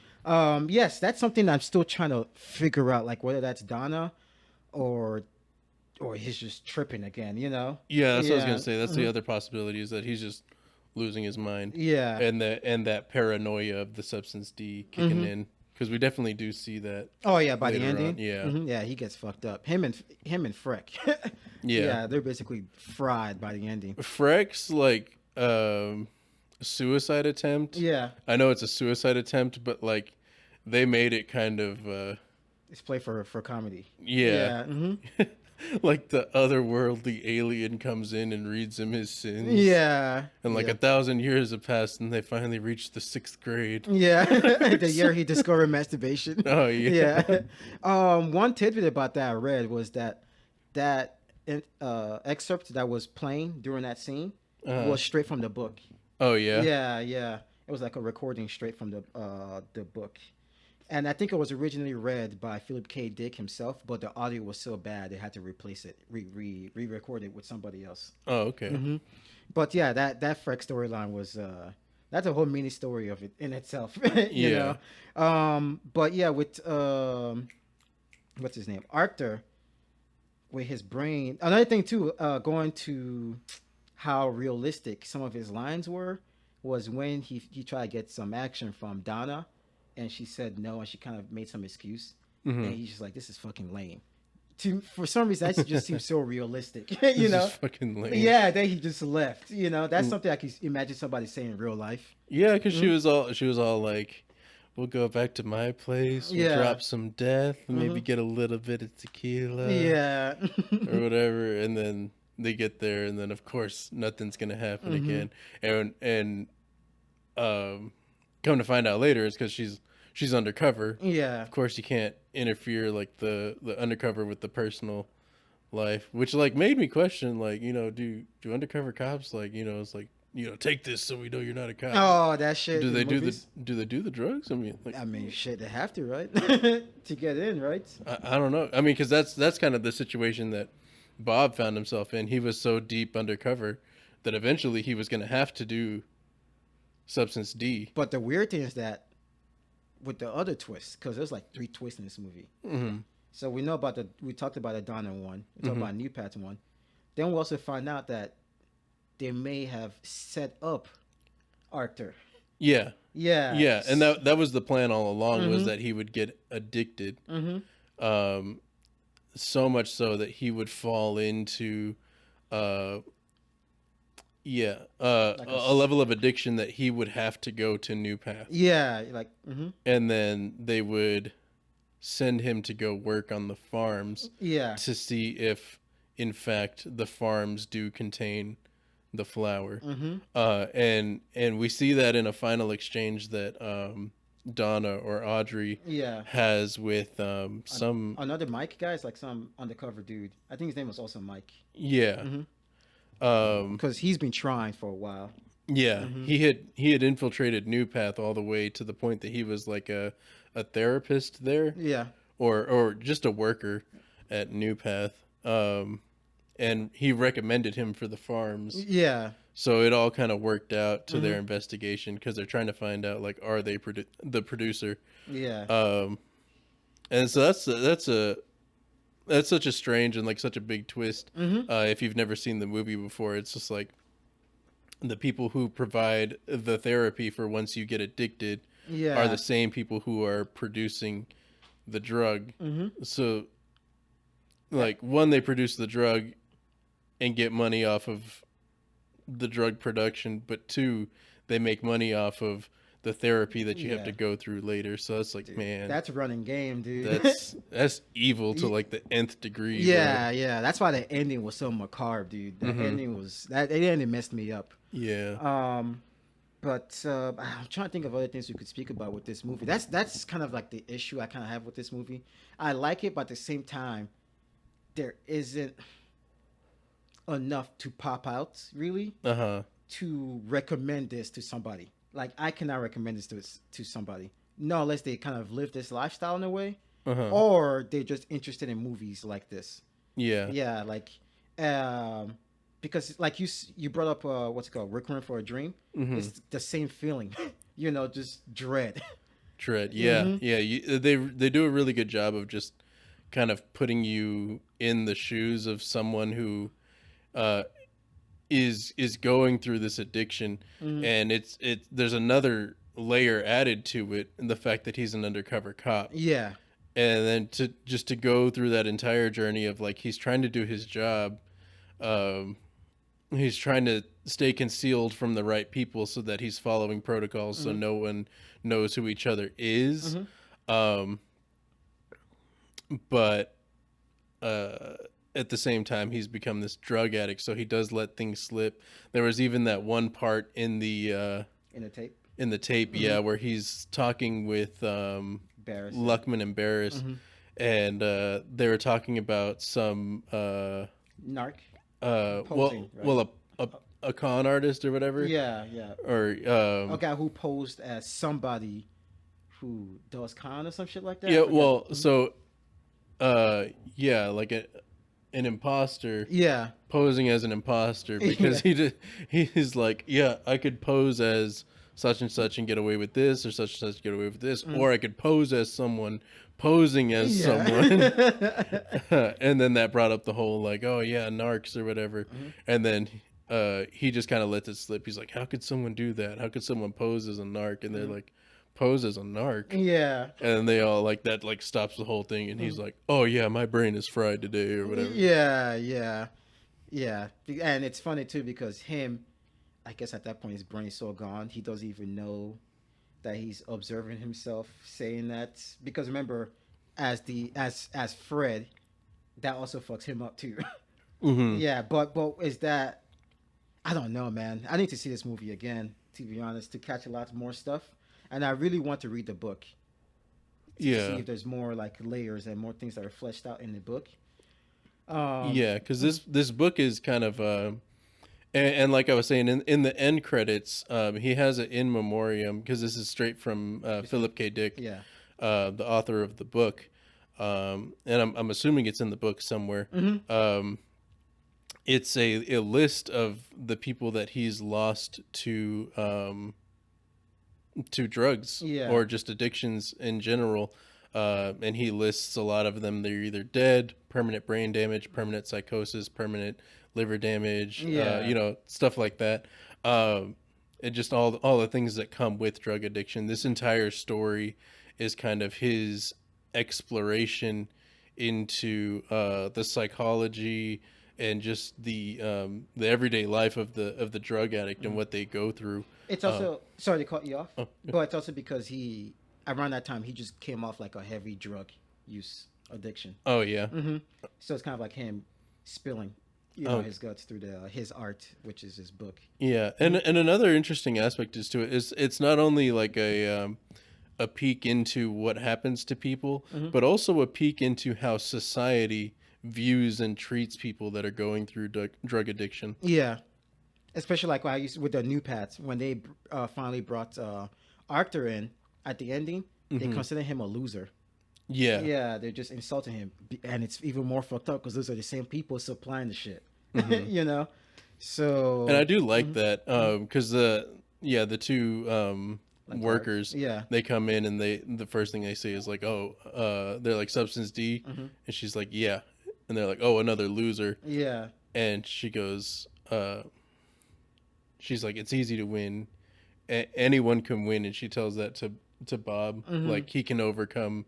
Yes, that's something I'm still trying to figure out, like whether that's Donna or he's just tripping again, you know? Yeah, that's what I was gonna Yeah. say. That's the Mhm. other possibility is that he's just losing his mind, Yeah. and that paranoia of the substance D kicking Hmm. in, because we definitely do see that Oh yeah, by the later on. ending. Yeah, Yeah, he gets fucked up. Him and Freck. yeah. Yeah, they're basically fried by the ending. Freck's like suicide attempt. Yeah, I know it's a suicide attempt, but like they made it kind of it's play for comedy. yeah. Yeah. Hmm. Like the otherworldly alien comes in and reads him his sins. Yeah. And like Yeah. 1,000 years have passed, and they finally reached the 6th grade. Yeah. The year he discovered masturbation. Oh yeah. Yeah. One tidbit about that I read was that excerpt that was playing during that scene Uh, was straight from the book. oh yeah. Yeah, yeah. It was like a recording straight from the book. And I think it was originally read by Philip K. Dick himself, but the audio was so bad they had to replace it, re-record it with somebody else. Oh okay. But yeah, that Freck storyline was that's a whole mini story of it in itself, you Yeah. know. But yeah, with what's his name, Arthur, with his brain. Another thing too, going to how realistic some of his lines were, was when he tried to get some action from Donna, and she said no, and she kind of made some excuse, and Mm-hmm. he's just like, "This is fucking lame." For some reason, that just seems so realistic, you This know. is fucking lame. Yeah, then he just left. You know, that's Mm. something I can imagine somebody saying in real life. Yeah, because she was all like, "We'll go back to my place. We'll Yeah. drop some death, and maybe get a little bit of tequila Yeah. or whatever." And then they get there, and then of course nothing's gonna happen again. And come to find out later, it's because she's undercover. Yeah. Of course, you can't interfere like the undercover with the personal life, which like made me question, like, do undercover cops, like, it's like, take this so we know you're not a cop. Oh, that shit. Do in they do the movies. do they do the drugs? I mean, like, I mean, shit, they have to, right? To get in, right? I don't know. I mean, because that's kind of the situation that Bob found himself in. He was so deep undercover that eventually he was going to have to do substance D. But the weird thing is that with the other twists, because there's like 3 twists in this movie. Mm-hmm. So we talked about the Donna one, we talked about New Path one. Then we also find out that they may have set up Arthur. Yeah. Yeah. Yeah, and that was the plan all along, was that he would get addicted. So much so that he would fall into a level of addiction that he would have to go to New Path. Yeah, like And then they would send him to go work on the farms yeah. to see if in fact the farms do contain the flower. And we see that in a final exchange that Donna or Audrey Yeah. has with some Another Mike guy is like some undercover dude. I think his name was also Mike. yeah. Because he's been trying for a while. Yeah, he had infiltrated New Path all the way to the point that he was like a therapist there, Yeah. or just a worker at New Path. And he recommended him for the farms. Yeah. So it all kind of worked out to their investigation, because they're trying to find out, like, are they the producer? Yeah. And so that's such a strange and like such a big twist. If you've never seen the movie before, it's just like the people who provide the therapy for once you get addicted Yeah. are the same people who are producing the drug. So like, one, they produce the drug and get money off of the drug production, but two, they make money off of the therapy that you have to Yeah, go through later. So it's like, dude, man, that's running game, dude. that's evil to Ye- like the nth degree, bro. yeah, yeah. That's why the ending was so macabre, dude. The Mm-hmm. ending was that the ending messed me up. Yeah. Um, but I'm trying to think of other things we could speak about with this movie. That's kind of like the issue I kind of have with this movie. I like it, but at the same time, there isn't enough to pop out really Uh huh. to recommend this to somebody. Like I cannot recommend this to somebody. No, unless they kind of live this lifestyle in a way, Uh huh. or they're just interested in movies like this. Yeah. Yeah, like um, because like you brought up what's it called, Requiem for a Dream. Mm-hmm. It's the same feeling, just dread. Tread. Yeah. Mm-hmm. Yeah. They do a really good job of just kind of putting you in the shoes of someone who uh is going through this addiction, Mm-hmm. and there's another layer added to it, and the fact that he's an undercover cop, Yeah. and then to go through that entire journey of like he's trying to do his job, um he's trying to stay concealed from the right people so that he's following protocols so Mm-hmm. no one knows who each other is. Mm-hmm. um but uh at the same time he's become this drug addict, so he does let things slip. There was even that one part In the tape, in the tape, mm-hmm. yeah, where he's talking with Barris. Yeah. Luckman and Barris, Mm-hmm. and they were talking about some Narc well posing, right? a con artist or whatever, Yeah, yeah. or A guy who posed as somebody who does con or some shit like that. I yeah, forget. well, Mhm. so yeah, like an imposter Yeah. posing as an imposter, because Yeah. he's like, yeah, I could pose as such and such and get away with this, or such and such get away with this, Mm. or I could pose as someone posing as someone. Yeah. And then that brought up the whole like, oh yeah, narcs or whatever. Mhm. And then he just kind of lets it slip. He's like, how could someone do that? How could someone pose as a narc? And they're Mhm. like, pose as a narc? Yeah. And then they all like that, like stops the whole thing, and he's Mhm. like, oh yeah, my brain is fried today or whatever. Yeah, yeah, yeah. And it's funny too because I guess at that point his brain's so gone he doesn't even know that he's observing himself saying that. Because remember, as Fred, that also fucks him up too. Mm-hmm. Yeah, but is that, I don't know, man. I need to see this movie again, to be honest, to catch a lot more stuff. And I really want to read the book to see Yeah. if there's more like layers and more things that are fleshed out in the book. Yeah, because this book is kind of and like I was saying in the end credits, he has it in memoriam, because this is straight from Philip K. Dick, Yeah. the author of the book, and I'm assuming it's in the book somewhere. Mm-hmm. It's a list of the people that he's lost to drugs Yeah. or just addictions in general. And he lists a lot of them. They're either dead, permanent brain damage, permanent psychosis, permanent liver damage, Yeah. stuff like that. And just all the things that come with drug addiction. This entire story is kind of his exploration into the psychology and just the everyday life of the drug addict and what they go through. It's also, sorry to cut you off, Oh, but it's also because around that time, he just came off like a heavy drug use addiction. oh yeah. Mm-hmm. So it's kind of like him spilling, Oh, his guts through his art, which is his book. yeah, and another interesting aspect is to it is it's not only like a peek into what happens to people, Mm-hmm. but also a peek into how society views and treats people that are going through drug addiction. Yeah, especially like when I used with the new Pats when they finally brought Arthur in at the ending, they Hmm. consider him a loser. Yeah. Yeah, they're just insulting him, and it's even more fucked up because those are the same people supplying the shit. Hmm. So And I do like that because the two like workers, yeah, they come in and the first thing they say is like, oh, they're like, substance D, mm-hmm. and she's like, yeah, and they're like, oh, another loser, Yeah, and she goes, she's like, it's easy to win, anyone can win, and she tells that to Bob, mm-hmm. like he can overcome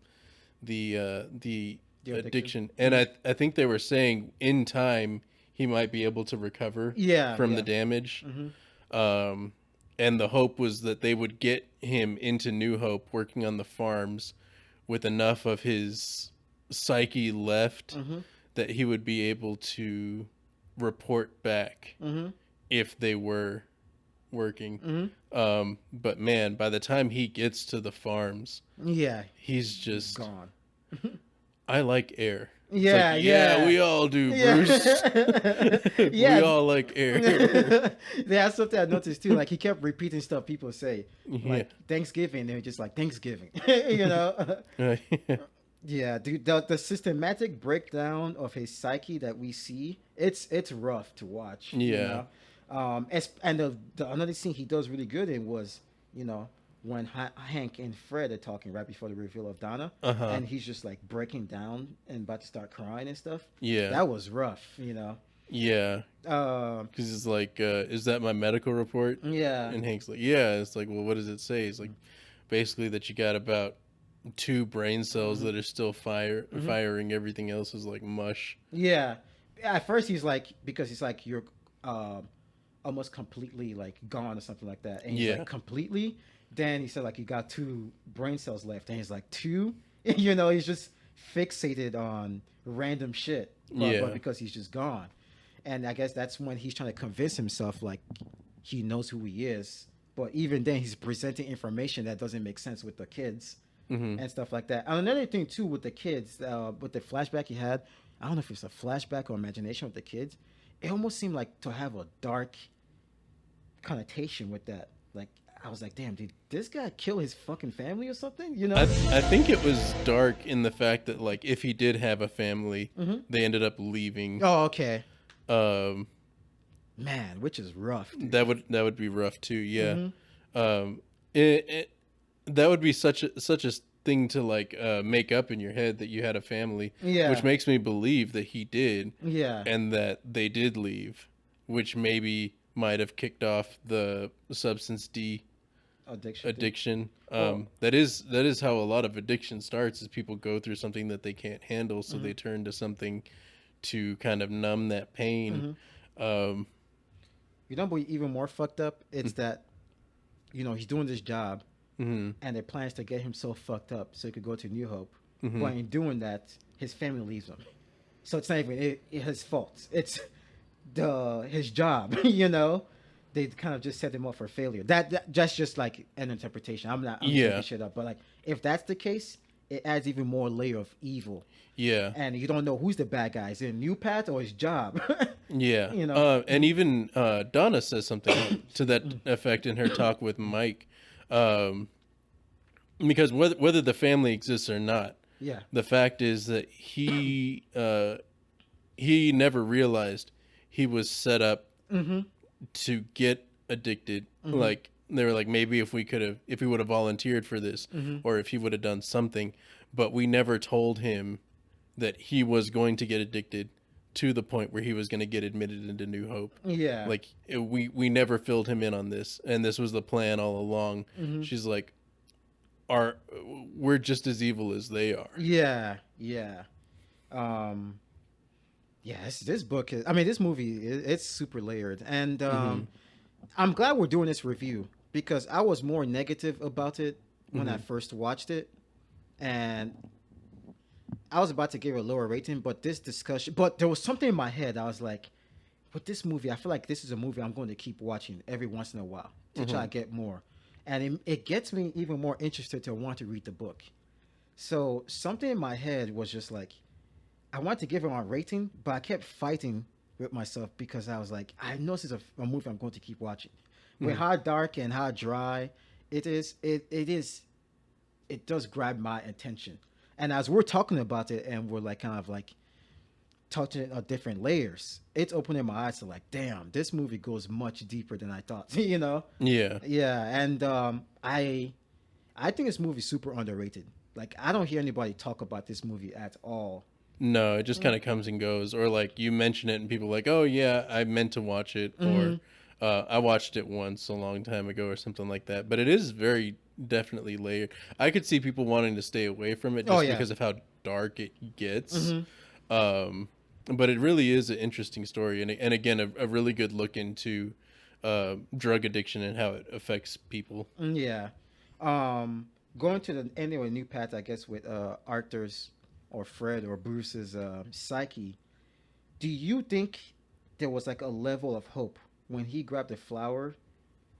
the The addiction. And I think they were saying in time he might be able to recover Yeah, from yeah. the damage. Mm-hmm. Um, and the hope was that they would get him into New Hope working on the farms with enough of his psyche left that he would be able to report back if they were working. But man, by the time he gets to the farms, he's just gone. I like air. Yeah, like, yeah, we all do, Bruce. We all like air. That's something I noticed too. Like he kept repeating stuff people say, Yeah. like Thanksgiving. They're just like Thanksgiving, you know. Yeah, dude. The systematic breakdown of his psyche that we see, it's rough to watch. Yeah. You know? And the another scene he does really good in was, you know, when Hank and Fred are talking right before the reveal of Donna, and he's just like breaking down and about to start crying and stuff. Yeah. That was rough, you know. Yeah. Because it's like, is that my medical report? Yeah. And Hank's like, yeah. It's like, well, what does it say? It's like, basically that you got about 2 brain cells that are still firing. Everything else is like mush. Yeah. At first he's like, because he's like, you're almost completely like gone or something like that. And he's like, completely? Then he said like, you got 2 brain cells left. And he's like, 2? You know, he's just fixated on random shit. But because he's just gone. And I guess that's when he's trying to convince himself like he knows who he is. But even then he's presenting information that doesn't make sense with the kids. And stuff like that. And another thing too with the kids, with the flashback he had, I don't know if it's a flashback or imagination with the kids. It almost seemed like to have a dark connotation with that. Like I was like, damn, did this guy kill his fucking family or something? You know? I think it was dark in the fact that like if he did have a family, they ended up leaving. Oh, okay. Man, which is rough. Dude. That would be rough too. Yeah. That would be such a thing to like make up in your head that you had a family. Yeah. Which makes me believe that he did. Yeah. And that they did leave, which maybe might have kicked off the substance D addiction. That is how a lot of addiction starts. Is people go through something that they can't handle, so they turn to something to kind of numb that pain. You know, but even more fucked up, it's that, you know, he's doing this job, and their plans to get him so fucked up so he could go to New Hope. But in doing that, his family leaves him. So it's not even his fault. It's his job. You know, they kind of just set him up for failure. That's just like an interpretation. I'm making shit up. But like, if that's the case, it adds even more layer of evil. Yeah. And you don't know who's the bad guy. Is it a new path or his job? Yeah. You know. And even Donna says something to that effect in her talk with Mike. Because whether the family exists or not, the fact is that he never realized he was set up to get addicted. Like they were like, maybe if we would have volunteered for this, or if he would have done something, but we never told him that he was going to get addicted to the point where he was going to get admitted into New Hope. Yeah. Like we never filled him in on this, and this was the plan all along. She's like, we're just as evil as they are. Yeah. Yeah. Yeah, this book is, I mean, this movie, it's super layered. And I'm glad we're doing this review because I was more negative about it when I first watched it. And I was about to give it a lower rating, but there was something in my head. I was like, with this movie, I feel like this is a movie I'm going to keep watching every once in a while to try to get more. And it gets me even more interested to want to read the book. So something in my head was just like, I wanted to give it a rating, but I kept fighting with myself because I was like, I know this is a movie I'm going to keep watching. With how dark and how dry it is, it does grab my attention. And as we're talking about it and we're like kind of like touching on different layers, it's opening my eyes to like, damn, this movie goes much deeper than I thought, you know? Yeah. Yeah. And I think this movie's super underrated. Like, I don't hear anybody talk about this movie at all. No, it just kind of comes and goes. Or like you mention it and people are like, oh yeah, I meant to watch it. Or I watched it once a long time ago or something like that. But it is very definitely layered. I could see people wanting to stay away from it just because of how dark it gets. But it really is an interesting story. And again, a really good look into drug addiction and how it affects people. Yeah. Going to the ending with new path, I guess, with Arthur's or Fred or Bruce's psyche. Do you think there was like a level of hope when he grabbed the flower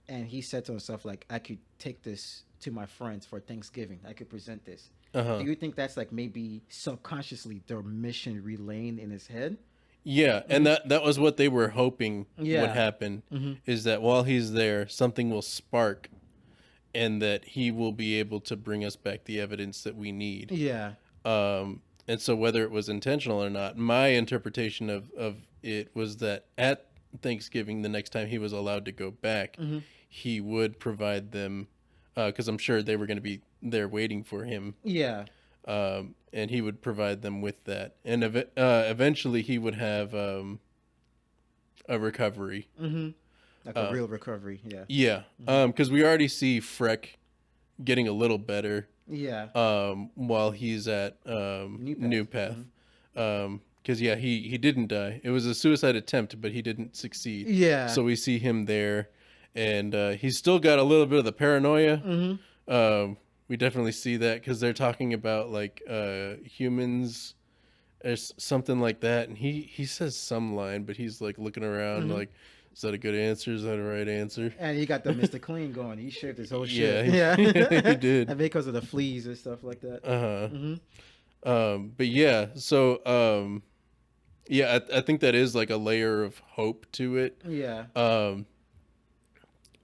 and he said to himself, like, I could take this to my friends for Thanksgiving. I could present this. Do Uh-huh. you think that's like maybe subconsciously their mission relaying in his head? Yeah, and that was what they were hoping would Yeah. happen, Mm-hmm. is that while he's there, something will spark, and that he will be able to bring us back the evidence that we need. Yeah. And so whether it was intentional or not, my interpretation of it was that at Thanksgiving, the next time he was allowed to go back, he would provide them, because I'm sure they were going to be there waiting for him, Yeah. and he would provide them with that. And eventually he would have a recovery. Mm-hmm. Like a real recovery. Yeah. Yeah, because we already see Freck getting a little better Yeah. while he's at New Path. Because yeah, he didn't die. It was a suicide attempt, but he didn't succeed. Yeah. So we see him there, and he's still got a little bit of the paranoia. We definitely see that because they're talking about like humans or something like that, and he says some line, but he's like looking around like, is that a good answer? Is that a right answer? And he got the Mr. Clean going. He shaved his whole Yeah, shit. Yeah. he did. And because of the fleas and stuff like that. But yeah, so yeah, I think that is like a layer of hope to it. Yeah.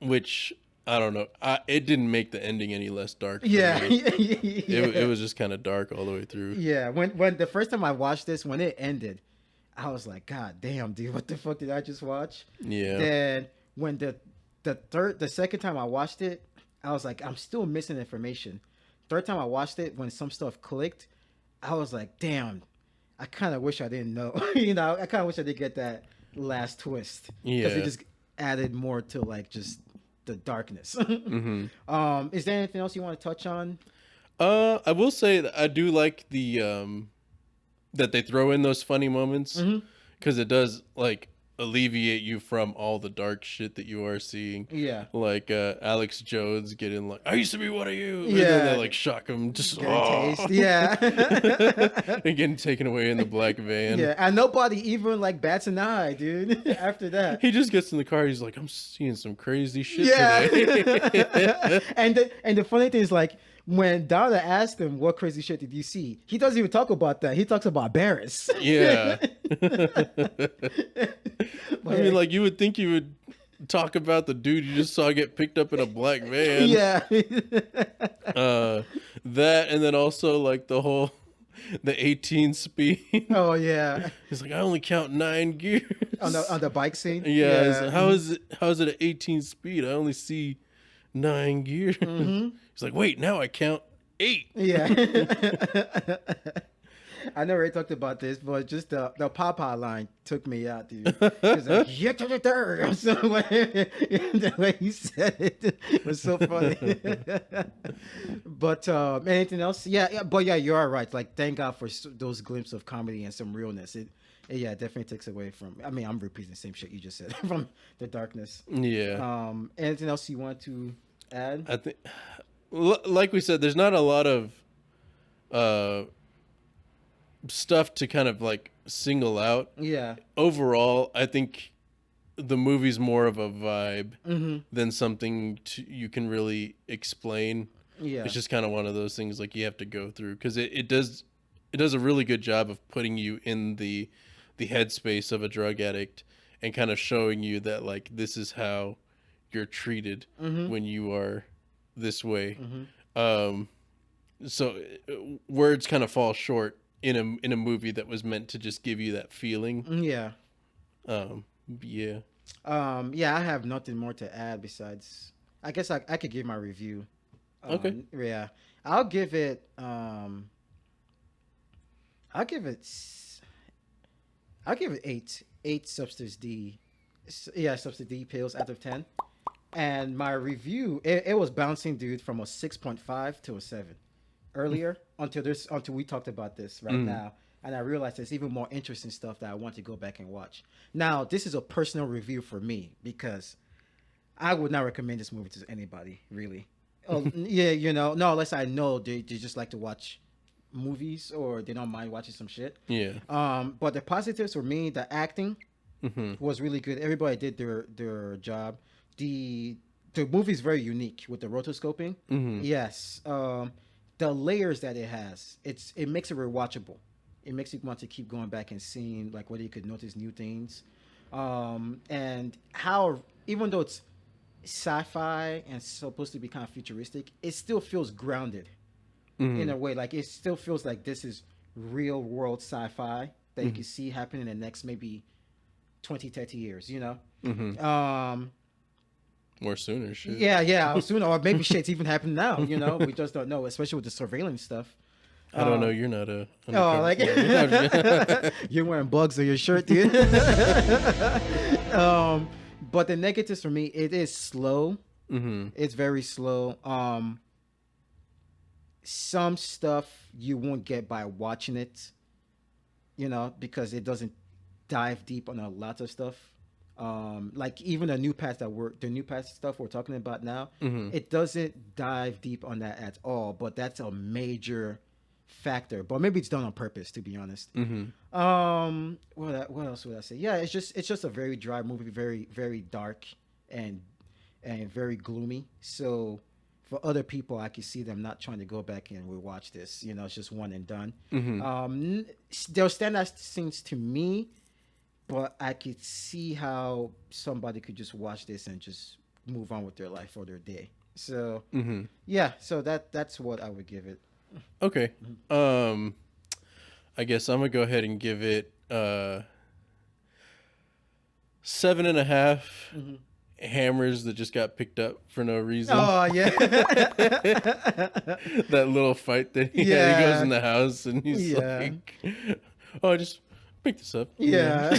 Which I don't know. It didn't make the ending any less dark. For Yeah. me. Yeah. It was just kind of dark all the way through. Yeah. When the first time I watched this, when it ended, I was like, God damn, dude, what the fuck did I just watch? Yeah. Then when the second time I watched it, I was like, I'm still missing information. Third time I watched it, when some stuff clicked, I was like, damn, I kind of wish I didn't know. I kind of wish I did get that last twist. Because Yeah. it just added more to like just the darkness. Is there anything else you want to touch on? I will say that I do like the that they throw in those funny moments because it does like alleviate you from all the dark shit that you are seeing. Yeah. Like Alex Jones getting like, I used to be one of you. And Yeah. then they like shock him just Taste. Yeah. and getting taken away in the black van. Yeah. And nobody even like bats an eye, dude. After that. He just gets in the car. He's like, I'm seeing some crazy shit Yeah. today. and the funny thing is like when Donna asked him what crazy shit did you see, he doesn't even talk about that. He talks about Barris. Yeah. I mean, like you would think you would talk about the dude you just saw get picked up in a black van. Yeah. That and then also like the 18 speed. Oh yeah. He's like, I only count 9 gears On the bike scene. Yeah. He's like, how is it at 18 speed? I only see 9 gears. He's like, wait, now I count 8. Yeah. I never really talked about this, but just the Papa line took me out, dude. He's like, "Get to the third." So the way he said it was so funny. But anything else? Yeah, but yeah, you are right. Like, thank God for those glimpses of comedy and some realness. It definitely takes away from. I mean, I'm repeating the same shit you just said from the darkness. Yeah. Anything else you want to add? I think, like we said, there's not a lot of stuff to kind of like single out. Yeah. Overall, I think the movie's more of a vibe than something you can really explain. Yeah. It's just kind of one of those things like you have to go through because it does a really good job of putting you in the headspace of a drug addict and kind of showing you that like this is how you're treated when you are this way. So words kind of fall short in a movie that was meant to just give you that feeling. Yeah. Yeah. Yeah, I have nothing more to add besides I guess I could give my review. Okay. Yeah. I'll give it I'll give it 8 Substance D. Yeah, Substance D pills out of 10. And my review, it was bouncing, dude, from a 6.5 to a 7 earlier until we talked about this right now. And I realized there's even more interesting stuff that I want to go back and watch. Now, this is a personal review for me because I would not recommend this movie to anybody, really. Oh, yeah, no, unless I know they just like to watch movies or they don't mind watching some shit. Yeah. But the positives for me, the acting Mm-hmm. was really good. Everybody did their job. The the movie is very unique with the rotoscoping. Mm-hmm. Yes. The layers that it has, it makes it rewatchable. It makes you want to keep going back and seeing like whether you could notice new things. And how even though it's sci-fi and supposed to be kind of futuristic, it still feels grounded in Mm-hmm. a way. Like it still feels like this is real world sci-fi that you Mm-hmm. can see happen in the next maybe 20, 30 years, Mm-hmm. Um, Or sooner, shit. yeah, yeah, soon, or maybe shit's even happening now, we just don't know, especially with the surveillance stuff. I don't know. Um, You're not a oh, undercover like reporter. you're wearing bugs on your shirt, dude. um, but the negatives for me, it is slow. Mm-hmm. It's very slow. Some stuff you won't get by watching it, because it doesn't dive deep on a lot of stuff. Like even the new path stuff we're talking about now, Mm-hmm. it doesn't dive deep on that at all. But that's a major factor. But maybe it's done on purpose, to be honest. Mm-hmm. What else would I say? Yeah, it's just a very dry movie, very very dark and very gloomy. So for other people, I can see them not trying to go back and rewatch this. It's just one and done. Mm-hmm. They'll stand out scenes to me, but I could see how somebody could just watch this and just move on with their life or their day. So Mm-hmm. yeah, so that's what I would give it. Okay. I guess I'm gonna go ahead and give it 7.5 hammers that just got picked up for no reason. Oh yeah, That little fight that he Yeah. goes in the house and he's Yeah. like, "Oh, I just pick this up." yeah.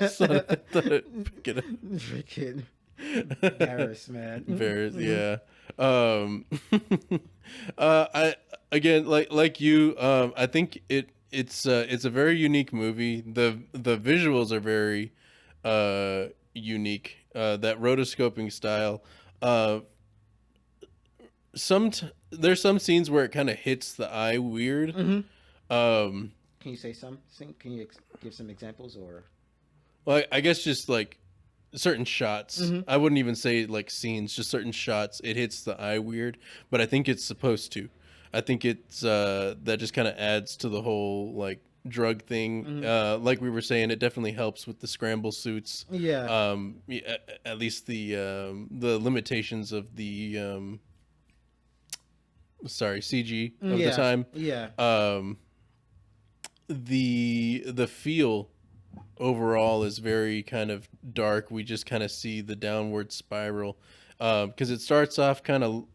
So I thought I'd pick it up. Freaking Barris, man. Bears, yeah. I again like you. I think it's a very unique movie. The visuals are very unique. That rotoscoping style. There's some scenes where it kind of hits the eye weird. Um, Can you say something? Can you give some examples or? well, I guess just like certain shots. Mm-hmm. I wouldn't even say like scenes, just certain shots. It hits the eye weird, but I think it's supposed to. I think it's that just kind of adds to the whole like drug thing. Like we were saying, it definitely helps with the scramble suits. Yeah. At least the limitations of the CG of the time. Yeah. The feel overall is very kind of dark. We just kind of see the downward spiral because it starts off kind of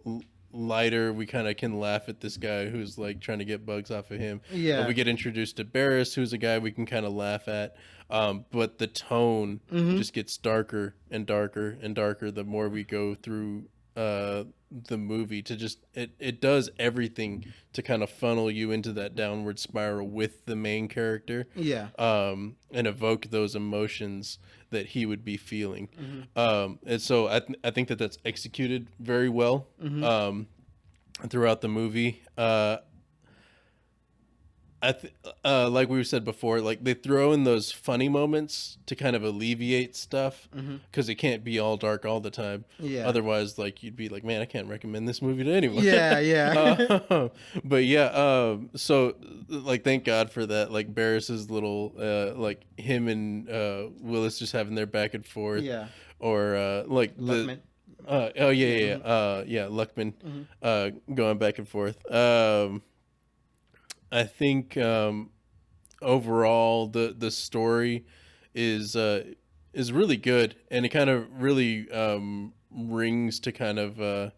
lighter. We kind of can laugh at this guy who's like trying to get bugs off of him. Yeah. We get introduced to Barris, who's a guy we can kind of laugh at. But the tone just gets darker and darker and darker the more we go through the movie. To just it does everything to kind of funnel you into that downward spiral with the main character. Yeah. And evoke those emotions that he would be feeling. And so I think that that's executed very well throughout the movie. Like we said before, like they throw in those funny moments to kind of alleviate stuff because it can't be all dark all the time. Yeah. Otherwise, like you'd be like, man, I can't recommend this movie to anyone. Yeah. Yeah. But yeah, so like thank God for that. Like Barris's little like him and Willis just having their back and forth. Yeah. Or like Luckman. yeah, Luckman going back and forth. I think overall the story is really good, and it kind of really rings to kind of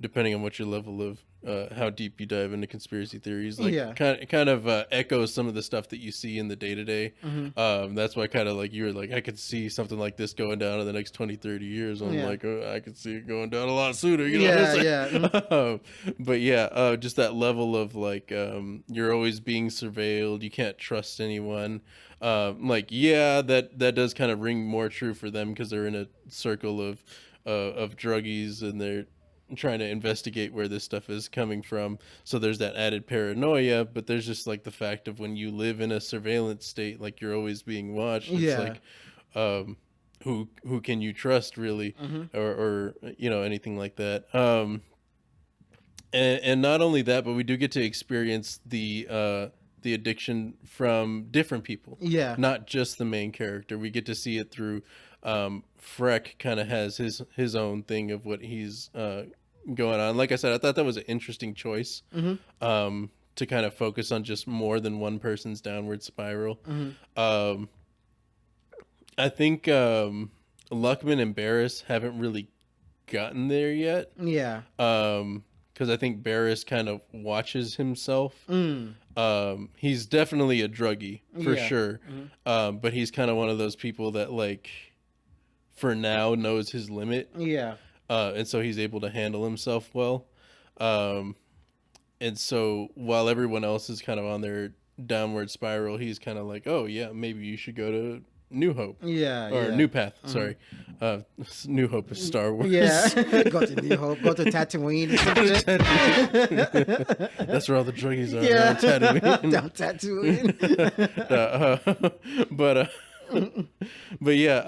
depending on what your level of how deep you dive into conspiracy theories, like Yeah. kind of echoes some of the stuff that you see in the day to day. That's why kind of like you were like, I could see something like this going down in the next 20, 30 years. I'm Yeah. like, I could see it going down a lot sooner. You know what I'm Yeah. saying? Yeah. But yeah, just that level of like you're always being surveilled. You can't trust anyone. Like yeah, that does kind of ring more true for them because they're in a circle of of druggies, and they're trying to investigate where this stuff is coming from. So there's that added paranoia, but there's just like the fact of when you live in a surveillance state, like you're always being watched. It's like, um, who can you trust really, or anything like that. And not only that, but we do get to experience the addiction from different people. Yeah. Not just the main character. We get to see it through Freck kind of has his own thing of what he's going on. Like I said, I thought that was an interesting choice, to kind of focus on just more than one person's downward spiral. I think Luckman and Barris haven't really gotten there yet. Yeah. Because I think Barris kind of watches himself. He's definitely a druggie for sure. But he's kind of one of those people that, like, for now knows his limit. Yeah. And so he's able to handle himself well. And so while everyone else is kind of on their downward spiral, he's kind of like, oh yeah, maybe you should go to New Hope. Yeah. Or New Path, sorry. New Hope is Star Wars. Yeah. Go to New Hope. Go to Tatooine. That's where all the druggies are. Yeah. Down Tatooine. Down Tatooine. But yeah,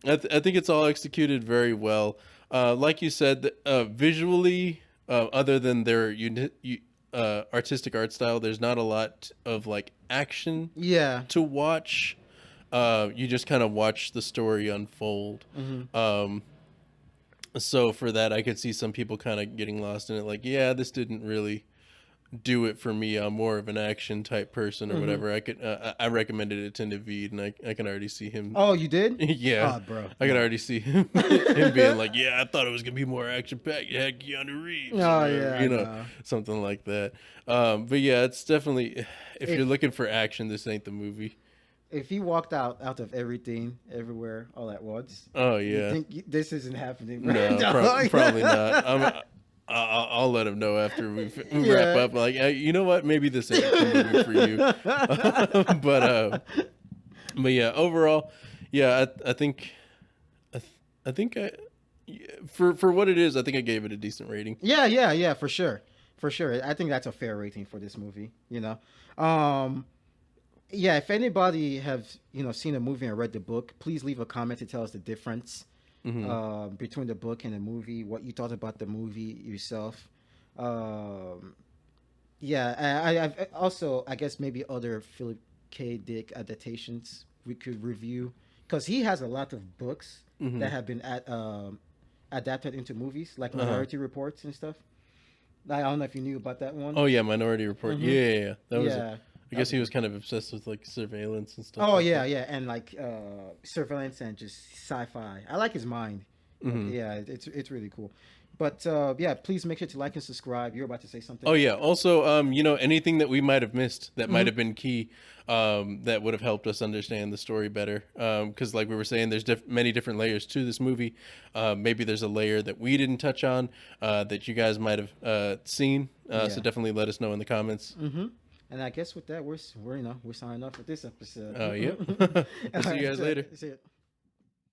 I think it's all executed very well. Like you said, visually, other than their artistic art style, there's not a lot of like action to watch. You just kind of watch the story unfold. So for that, I could see some people kind of getting lost in it. Like, yeah, this didn't really do it for me. I'm more of an action type person or whatever. I recommended it to Naveed, and I can already see him. Oh, you did? Yeah. Oh, bro. I can already see him being like, yeah, I thought it was going to be more action packed. You had Keanu Reeves. Oh, yeah. Something like that. But yeah, it's definitely, if you're looking for action, this ain't the movie. If he walked out of everything, everywhere, all at once. Oh, yeah. You think this isn't happening? Right? No, probably not. I'll let him know after we wrap up. Like, you know what? Maybe this ain't the movie for you. But yeah, overall, yeah, I think for what it is, I think I gave it a decent rating. Yeah, for sure. I think that's a fair rating for this movie. Yeah, if anybody have seen a movie and read the book, please leave a comment to tell us the difference between the book and the movie, what you thought about the movie yourself. I've also, I guess, maybe other Philip K. Dick adaptations we could review, because he has a lot of books that have been adapted into movies, like Minority Reports and stuff. I don't know if you knew about that one. Oh yeah, Minority Report. Yeah. That was. I guess he was kind of obsessed with like surveillance and stuff. Oh like that. And like surveillance and just sci-fi. I like his mind. Yeah, it's really cool. But please make sure to like and subscribe. You're about to say something. Oh yeah. Also, anything that we might have missed that might have been key, that would have helped us understand the story better. Because like we were saying, there's many different layers to this movie. Maybe there's a layer that we didn't touch on, that you guys might have seen. So definitely let us know in the comments. And I guess with that, we're signing off with this episode. Oh, yeah. We'll see you guys later. See you.